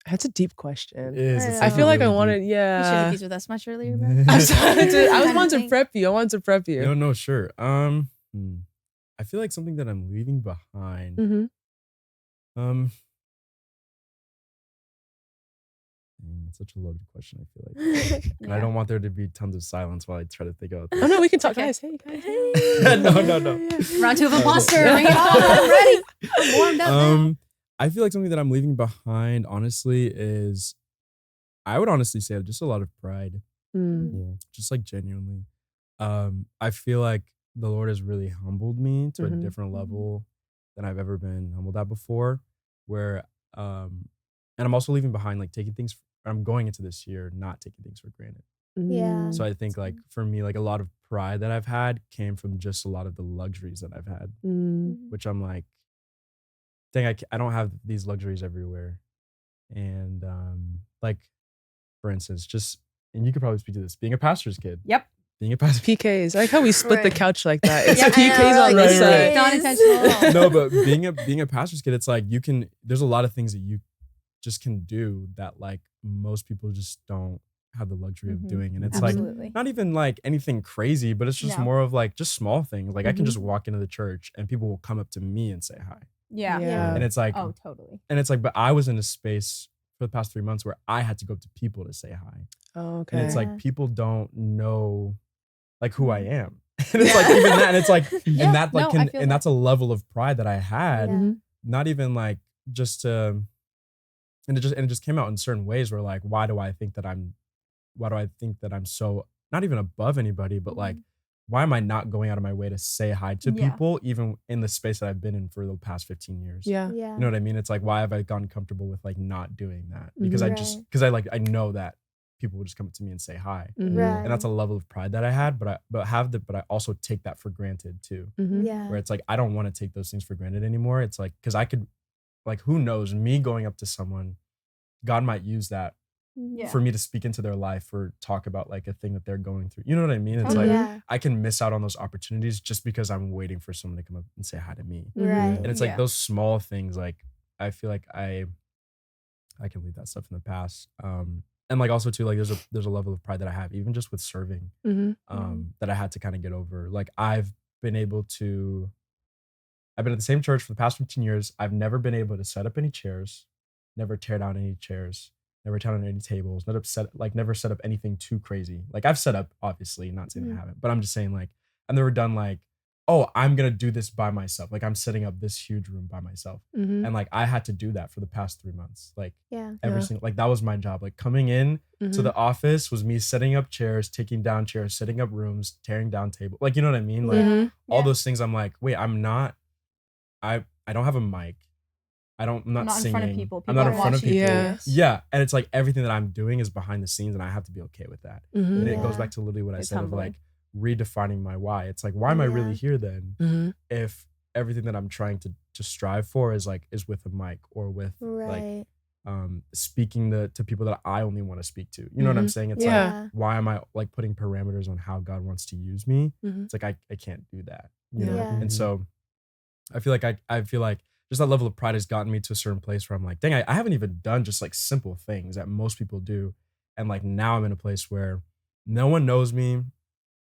That's a deep question. It is. It's I I feel like I really wanted, deep. You should have yeah. these with us much earlier. Bro. I was wanted to Kinda thing. prep you. I wanted to prep you. No, sure. I feel like something that I'm leaving behind. Mm-hmm. Dang, it's such a loaded question. I feel like, and I don't want there to be tons of silence while I try to think about Oh this. no, we can talk, Okay. guys. Hey guys. No. Round 2 of No, imposter. no. Bring it on. I'm ready. I'm warmed up now. I feel like something that I'm leaving behind, honestly, is I would honestly say just a lot of pride, Mm. Yeah. just like genuinely. I feel like the Lord has really humbled me to Mhm. a different level than I've ever been humbled at before. Where, and I'm also leaving behind like taking things. I'm going into this year not taking things for granted. Yeah. So I think like for me, like a lot of pride that I've had came from just a lot of the luxuries that I've had, Mm. which I'm like, dang, I don't have these luxuries everywhere. And like, for instance, just, and you could probably speak to this, being a pastor's kid. Yep. Being a pastor. PKs. I like how we split the Right. couch like that. It's Yeah, I PKs know, on like, this right, side. right. Not intentional at all. No, but being a pastor's kid, it's like there's a lot of things that you just can do that like most people just don't have the luxury of Mhm. doing. And it's like Absolutely. not even like anything crazy, but it's just No. more of like just small things. Like I can Mhm. just walk into the church and people will come up to me and say hi. Yeah. Yeah. And it's like, Oh, totally. but I was in a space for the past 3 months where I had to go up to people to say hi. Oh, okay. And it's Yeah. like people don't know like who I am. And it's like even that, and it's like, Yeah, and that like no, I feel and that. that's a level of pride that I had, Yeah. not even like just to, and it just came out in certain ways where like, why do I think that I'm so not even above anybody, but like, why am I not going out of my way to say hi to Yeah. people, even in the space that I've been in for the past 15 years? Yeah. Yeah. You know what I mean? It's like, why have I gotten comfortable with like not doing that? Because Right. I know that people will just come up to me and say hi. Mhm. Right. And that's a level of pride that I had, but I also take that for granted too. Mhm. Yeah. Where it's like, I don't want to take those things for granted anymore. It's like, because I could, like, who knows, me going up to someone, God might use that Yeah. for me to speak into their life or talk about like a thing that they're going through. You know what I mean? It's Totally. like, Yeah. I can miss out on those opportunities just because I'm waiting for someone to come up and say hi to me. Right. And it's Yeah. like those small things, like, I feel like I can leave that stuff in the past. And like also too, like there's a level of pride that I have, even just with serving, Mhm. that I had to kind of get over. Like I've been at the same church for the past 15 years. I've never been able to set up any chairs, never tear down any chairs, never tear down any tables, never set up anything too crazy. Like I've set up, obviously, not saying I haven't, but I'm just saying like I've never done like, oh, I'm gonna do this by myself. Like I'm setting up this huge room by myself. Mhm. And like I had to do that for the past 3 months. Like Yeah. every Yeah. single, like that was my job. Like coming in to the office was me setting up chairs, taking down chairs, setting up rooms, tearing down tables. Like, you know what I mean? Like Mhm. all Yeah. those things. I'm like, wait, I don't have a mic. I'm not Not in singing. front of people. I'm not People in are front of watching people. you. Yeah. Yeah. And it's like everything that I'm doing is behind the scenes and I have to be okay with that. Mhm. And it goes Yeah. back to literally what I It's said humbling. of like redefining my why. It's like, why am I really Yeah. here then? Mhm. If everything that I'm trying to strive for is with a mic or with Right. speaking to people that I only want to speak to. You know what I'm Mhm. saying? It's Yeah. like, why am I like putting parameters on how God wants to use me? Mhm. It's like I can't do that. You Yeah. know? Yeah. And so I feel like just that level of pride has gotten me to a certain place where I'm like, dang, I haven't even done just like simple things that most people do. And like now I'm in a place where no one knows me,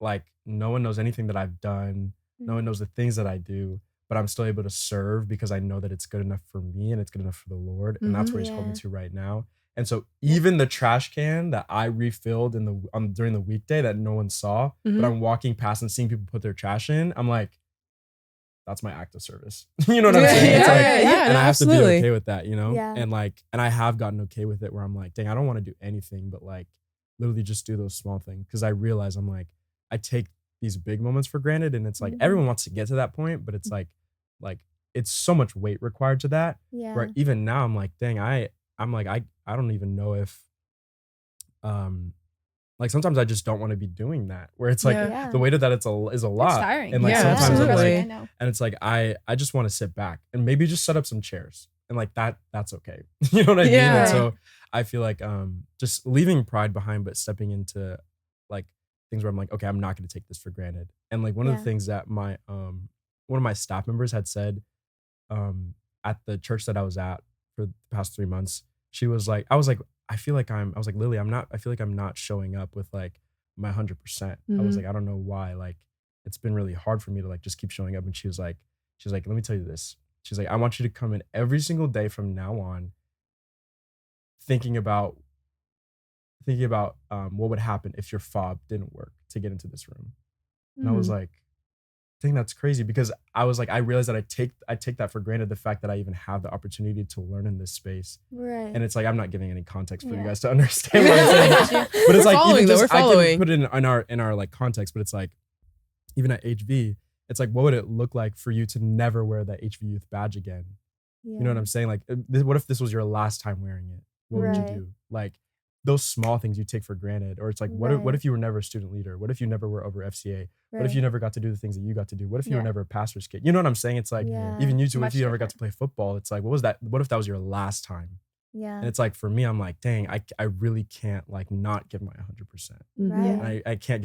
like no one knows anything that I've done, no one knows the things that I do, but I'm still able to serve because I know that it's good enough for me and it's good enough for the Lord. And that's where he's called me Yeah. to right now. And so even the trash can that I refilled during the weekday that no one saw, Mhm. but I'm walking past and seeing people put their trash in, I'm like, that's my act of service. You know what I'm saying? It's like, and no, I have to be absolutely. okay with that, you know? Yeah. And I have gotten okay with it where I'm like, dang, I don't want to do anything but like literally just do those small things. Cause I realize I'm like, I take these big moments for granted. And it's like everyone wants to get to that point, but it's like it's so much weight required to that. Yeah. Where even now I'm like, dang, I'm like, I don't even know if like sometimes I just don't want to be doing that. Where it's like Yeah. the weight of that is a lot. It's tiring. And like Yeah, sometimes I'm absolutely. like, I know. and it's like I just want to sit back and maybe just set up some chairs and like that's okay. You know what I mean? Yeah. And so I feel like just leaving pride behind but stepping into like things where I'm like, okay, I'm not going to take this for granted. And like one of the Yeah. things that my one of my staff members had said at the church that I was at for the past 3 months, she was like, I was like, Lily, I feel like I'm not showing up with like my 100%. I was Mhm. like, I don't know why. Like, it's been really hard for me to like just keep showing up. And she was like, let me tell you this. She's like, I want you to come in every single day from now on, thinking about what would happen if your fob didn't work to get into this room. And I was like, I think that's crazy because I was like, I realized that I take that for granted, the fact that I even have the opportunity to learn in this space. Right. And it's like, I'm not giving any context for you Yeah. guys to understand what I'm saying. But it's We're like, following, even though, just, we're I can following. put it in our like context, but it's like, even at HV, it's like, what would it look like for you to never wear that HV Youth badge again? Yeah. You know what I'm saying? Like, what if this was your last time wearing it? What would you Right. do? Like, those small things you take for granted. Or it's like, what Right. if you were never a student leader? What if you never were over FCA? What if Right. you never got to do the things that you got to do? What if you were Yeah. never a pastor's kid? You know what I'm saying? It's like, Yeah. even you two, Much if you never got different. to play football, it's like, what was that? What if that was your last time? Yeah. And it's like, for me, I'm like, dang, I really can't like not give my 100%. Right. And I can't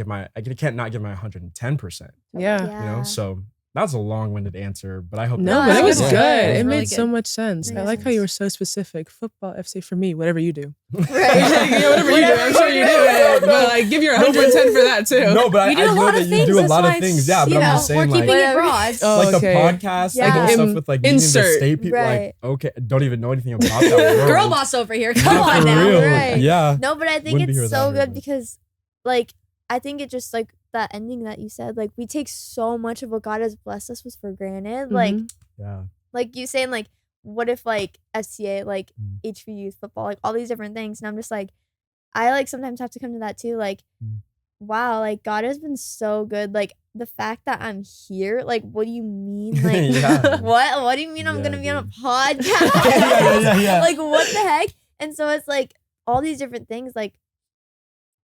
not give my 110%, Yeah. Yeah. you know? So that's a long-winded answer, but I hope No, that but it that's was good. good. Yeah. It It was made really so good. much sense. I Makes like how you were sense. so specific. Football, FC for me, whatever you do. Right. Yeah, whatever you do, I'm sure you do it. But like, give your 110 for that too. No, but We do I a know lot that of you things. do a That's lot why of it's, things. Yeah, but you I'm know, just saying, we're like, keeping it broad. Oh, like okay. the podcast, like Yeah. the stuff with like meeting the Insert. state people, Right. like, okay, don't even know anything about that world. Girl boss over here. Not Come on for now. real. Right. Yeah. No, but I think Wouldn't be here it's without so her, good but- because, like, I think it just like that ending that you said, like we take so much of what God has blessed us with for granted. Yeah. Like you saying like, what if like FCA, like Mm. HV football, like all these different things. And I'm just like, I like sometimes have to come to that too. Like, Mm. wow, like God has been so good. Like the fact that I'm here, like, what do you mean? Like, Yeah. what do you mean I'm Yeah, gonna be on a dude. podcast? Yeah. Like, what the heck? And so it's like all these different things like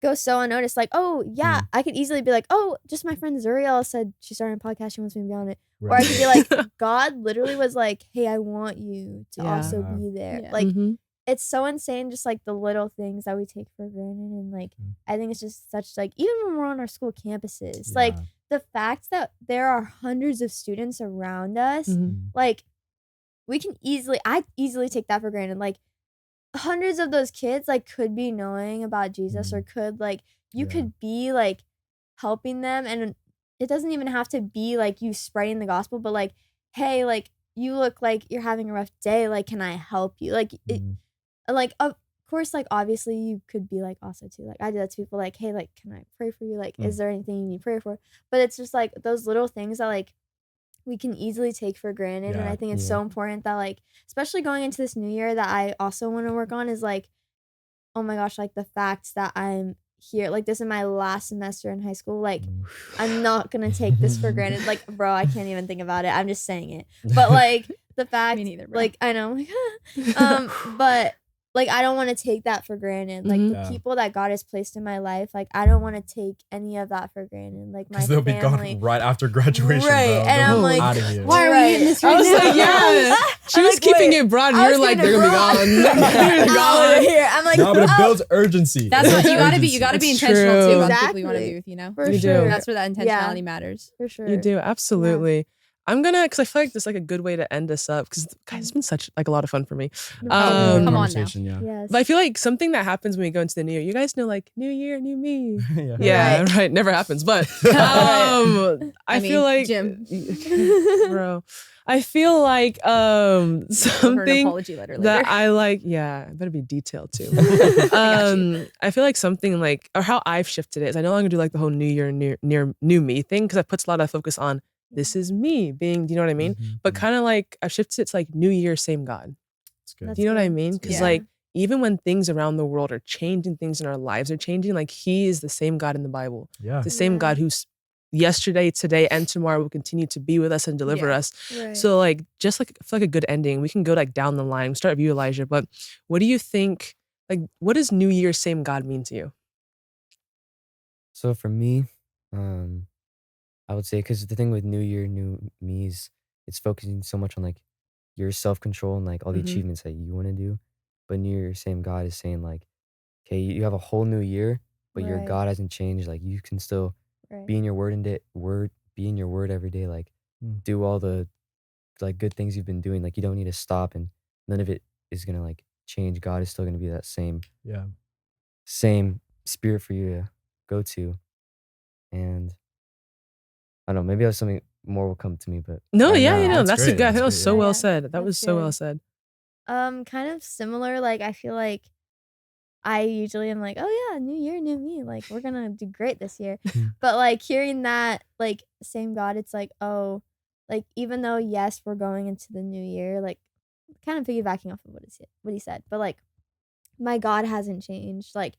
go so unnoticed. Like, oh yeah, I could easily be like, oh, just my friend Zuriel said she started a podcast, she wants me to be on it. Or I could be like, God literally was like, hey, I want you to also Yeah. be there. Yeah. Like, Mhm. it's so insane, just like the little things that we take for granted. And like, I think it's just such like, even when we're on our school campuses, like the fact that there are hundreds of students around us, Mhm. like I easily take that for granted. Like hundreds of those kids like could be knowing about Jesus or could like, you Yeah. could be like helping them. And it doesn't even have to be like you spreading the gospel, but like, hey, like you look like you're having a rough day. Like, can I help you? Like, like of course, like obviously you could be like also too. Like I do that to people like, hey, like, can I pray for you? Like, is there anything you need prayer for? But it's just like those little things that like we can easily take for granted. And I Yeah. think it's so important that like, especially going into this new year that I also want to work on is like, oh my gosh, like the fact that I'm here, like this is my last semester in high school. Like I'm not gonna take this for granted. Like, bro, I can't even think about it. I'm just saying it. But like the fact, Me neither, bro. like I know, like, but like I don't want to take that for granted. Like the Yeah. people that God has placed in my life, like I don't want to take any of that for granted. Like my Because they'll be family, gone right after graduation, Right, bro. and They'll I'm be like, outta here. Why are we hitting this I right was now? like, yeah. She I'm was like, keeping wait, it broad. I You're was like, keeping they're it gonna be broad. gone. They're I'm gone. here. I'm like, No, but it oh, builds urgency. That's It what builds you gotta be. urgency. You gotta be It's intentional too true. on people you want to Exactly. be with. You know, for You do. sure. that's where that intentionality matters. For sure. You do, absolutely. I'm gonna, because I feel like this is like a good way to end this up, because guys, it's been such like a lot of fun for me. No, come on now. Conversation, yeah. Yes. But I feel like something that happens when we go into the new year, you guys know, like new year, new me. Yeah. Yeah, right. Never happens. But I feel mean, like Jim. bro, I feel like Or an something apology letter later. that I like, yeah, it better be detailed too. I feel like something like, or how I've shifted it is I no longer do like the whole new year, new me thing, because it puts a lot of focus on this is me being, do you know what I mean? But kind of like I've shifted it to like new year, same God. It's good. Do you know what I good. mean? That's Because good. like even when things around the world are changing, things in our lives are changing, like he is the same God in the Bible. Yeah. The same Yeah. God who's yesterday, today, and tomorrow will continue to be with us and deliver Yeah. us. Right. So like just like I feel like a good ending. We can go like down the line. Start with you, Elijah. But what do you think? Like, what does New Year, same God mean to you? So for me, I would say, because the thing with New Year, New Me is it's focusing so much on like your self-control and like all the Mhm. achievements that you want to do. But New Year, same God is saying like, okay, you have a whole new year, but your Right. God hasn't changed. Like you can still Right. be in your be in your word every day. Like do all the like good things you've been doing. Like you don't need to stop, and none of it is gonna like change. God is still gonna be that same spirit for you to go to. And I don't know, maybe there's something more will come to me, but No, right yeah, now, you know, That's that's great, good. I that's think that was great, so yeah. well Yeah, said. That that's was so well good. said. Kind of similar. Like I feel like I usually am like, oh yeah, new year, new me. Like we're gonna do great this year. But like hearing that, like same God, it's like, oh, like even though yes, we're going into the new year, like kind of piggybacking off of what he said, but like my God hasn't changed. Like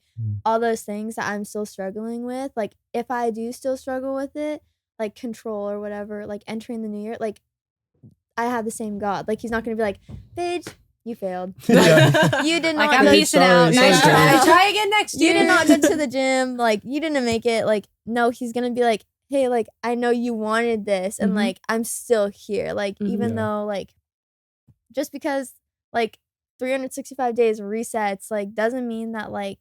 all those things that I'm still struggling with, like if I do still struggle with it, like control or whatever, like entering the new year, like I have the same God. Like he's not gonna be like, Paige, you failed. Yeah. You did Like not I'm go- peacing out. sorry, Nice sorry. try. Try again next you year. did not go to the gym. Like you didn't make it. Like no, he's gonna be like, hey, like I know you wanted this, and Mhm. like I'm still here. Like Mhm. even Yeah. though like just because like 365 days resets like doesn't mean that like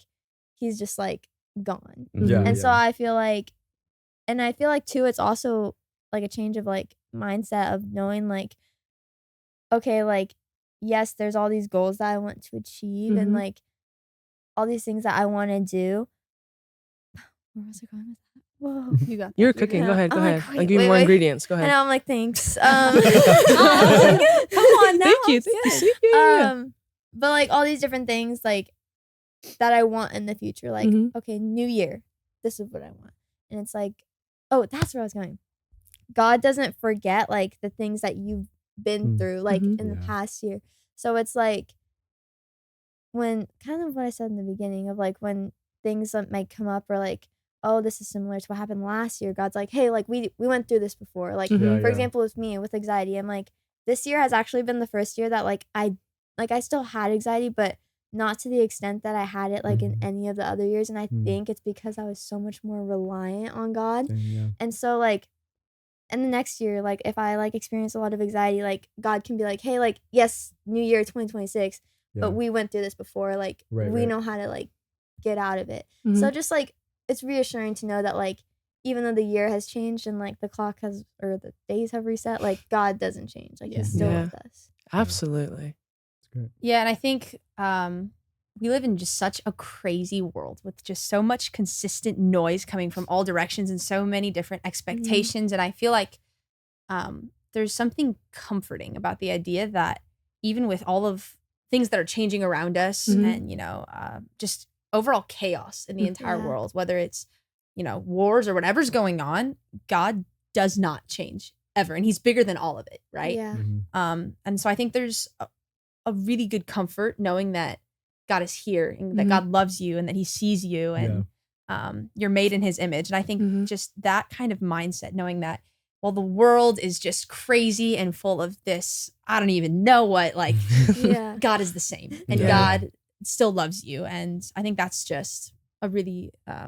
he's just like gone. Yeah. And so I feel like too it's also like a change of like mindset of knowing like okay, like yes, there's all these goals that I want to achieve and Mhm. like all these things that I want to do. Where was I going with that? Whoa. You got that. You're cooking. Yeah. Go ahead. Go I'm like, ahead. I'll wait, give you more wait. ingredients. Go And ahead. I'm like, thanks. Come on now. Thank you. Thank you. See? Yeah. But like all these different things like that I want in the future. Like, Mhm. okay, new year. This is what I want. And it's like, oh, that's where I was going. God doesn't forget like the things that you've been through like in the Yeah. past year. So it's like when kind of what I said in the beginning of like when things that might come up or like, oh, this is similar to what happened last year. God's like, hey, like we went through this before. Like Yeah, for yeah. example, with me with anxiety, I'm like, this year has actually been the first year that like I still had anxiety, but not to the extent that I had it like in any of the other years. And I think it's because I was so much more reliant on God. Same, yeah. And so like in the next year, like if I like experience a lot of anxiety, like God can be like, hey, like, yes, new year 2026, Yeah. but we went through this before. Like Right, we right. know how to like get out of it. So just like it's reassuring to know that like even though the year has changed and like the clock has or the days have reset, like God doesn't change. Like he's still Yeah. with us. Absolutely. It's great. Yeah, and I think we live in just such a crazy world with just so much consistent noise coming from all directions and so many different expectations. And I feel like there's something comforting about the idea that even with all of things that are changing around us and, you know, just overall chaos in the entire Yeah. world, whether it's, you know, wars or whatever's going on, God does not change ever. And he's bigger than all of it, right? Yeah. And so I think there's a really good comfort knowing that God is here and that God loves you and that he sees you and you're made in his image. And I think just that kind of mindset, knowing that, well, the world is just crazy and full of this, I don't even know what, like, Yeah. God is the same and Yeah. God still loves you. And I think that's just a really, I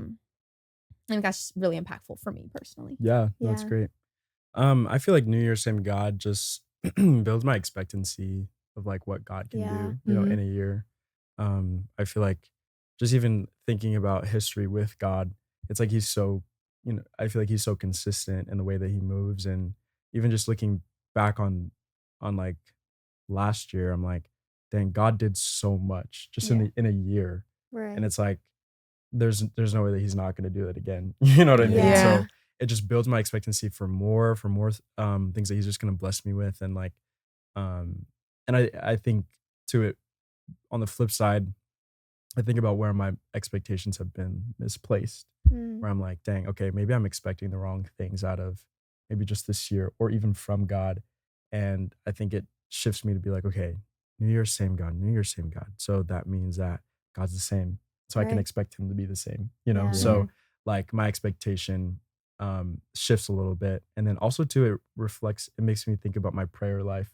think that's really impactful for me personally. Yeah, that's Yeah. great. I feel like New Year's Same God just builds my expectancy of like what God can Yeah. do, you know, in a year. I feel like just even thinking about history with God, it's like he's so, you know, I feel like he's so consistent in the way that he moves, and even just looking back on like last year, I'm like, dang, God did so much just in a year, Right. and it's like there's no way that he's not going to do it again. You know what I mean? Yeah. So it just builds my expectancy for more things that he's just going to bless me with, and like and I think to it on the flip side, I think about where my expectations have been misplaced, where I'm like, dang, okay, maybe I'm expecting the wrong things out of maybe just this year or even from God. And I think it shifts me to be like, okay, New Year's same God, New Year's same God. So that means that God's the same. So I can Right. expect him to be the same, you know? Yeah. So like my expectation shifts a little bit. And then also too, it makes me think about my prayer life.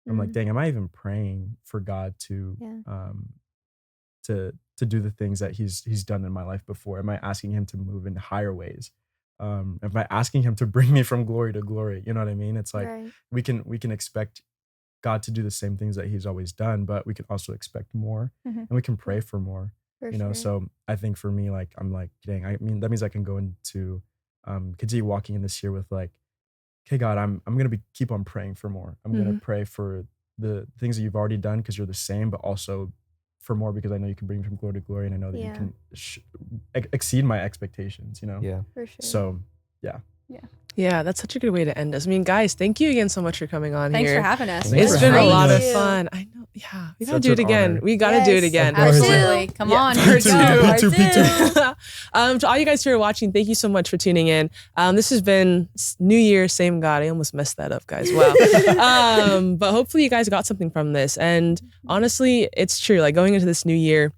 I'm like, dang, am I even praying for God to Yeah. to do the things that he's done in my life before? Am I asking him to move in higher ways? Am I asking him to bring me from glory to glory? You know what I mean? It's like Right. we can expect God to do the same things that he's always done, but we can also expect more, and we can pray for more. For You know, sure. so I think for me, like I'm like, dang, I mean that means I can go into continue walking in this year with like, okay, God, I'm gonna keep on praying for more. I'm gonna pray for the things that you've already done because you're the same, but also for more because I know you can bring me from glory to glory, and I know that you Yeah. can exceed my expectations. You know, Yeah. For sure. so yeah. Yeah, that's such a good way to end us. I mean, guys, thank you again so much for coming on Thanks here. for having us. Thanks It's for been a having lot of us. fun. I know. Yeah, we gotta Such do it an again. honor. We gotta do it Yes. again. Of course. Absolutely. Come on. Yeah. Here we Two, go. two, two. To all you guys who are watching, thank you so much for tuning in. This has been New Year, Same God. I almost messed that up, guys. Wow. But hopefully you guys got something from this. And honestly, it's true. Like going into this new year,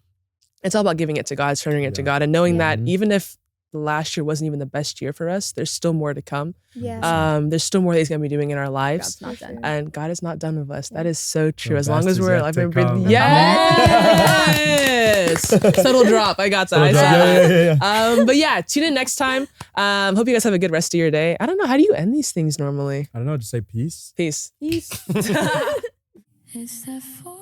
it's all about giving it to God, surrendering it to Yeah. God, and knowing Yeah. that even if last year wasn't even the best year for us, there's still more to come. Yeah. There's still more that he's gonna be doing in our lives. God's not For done. sure. And God is not done with us. That Yeah. is so true. The As long best as is we're yet alive to and breathing. come. Yes. Subtle drop. I got that. I Subtle saw drop. that. Yeah. But yeah, tune in next time. Hope you guys have a good rest of your day. I don't know. How do you end these things normally? I don't know. Just say peace. Peace. Peace. It's that 4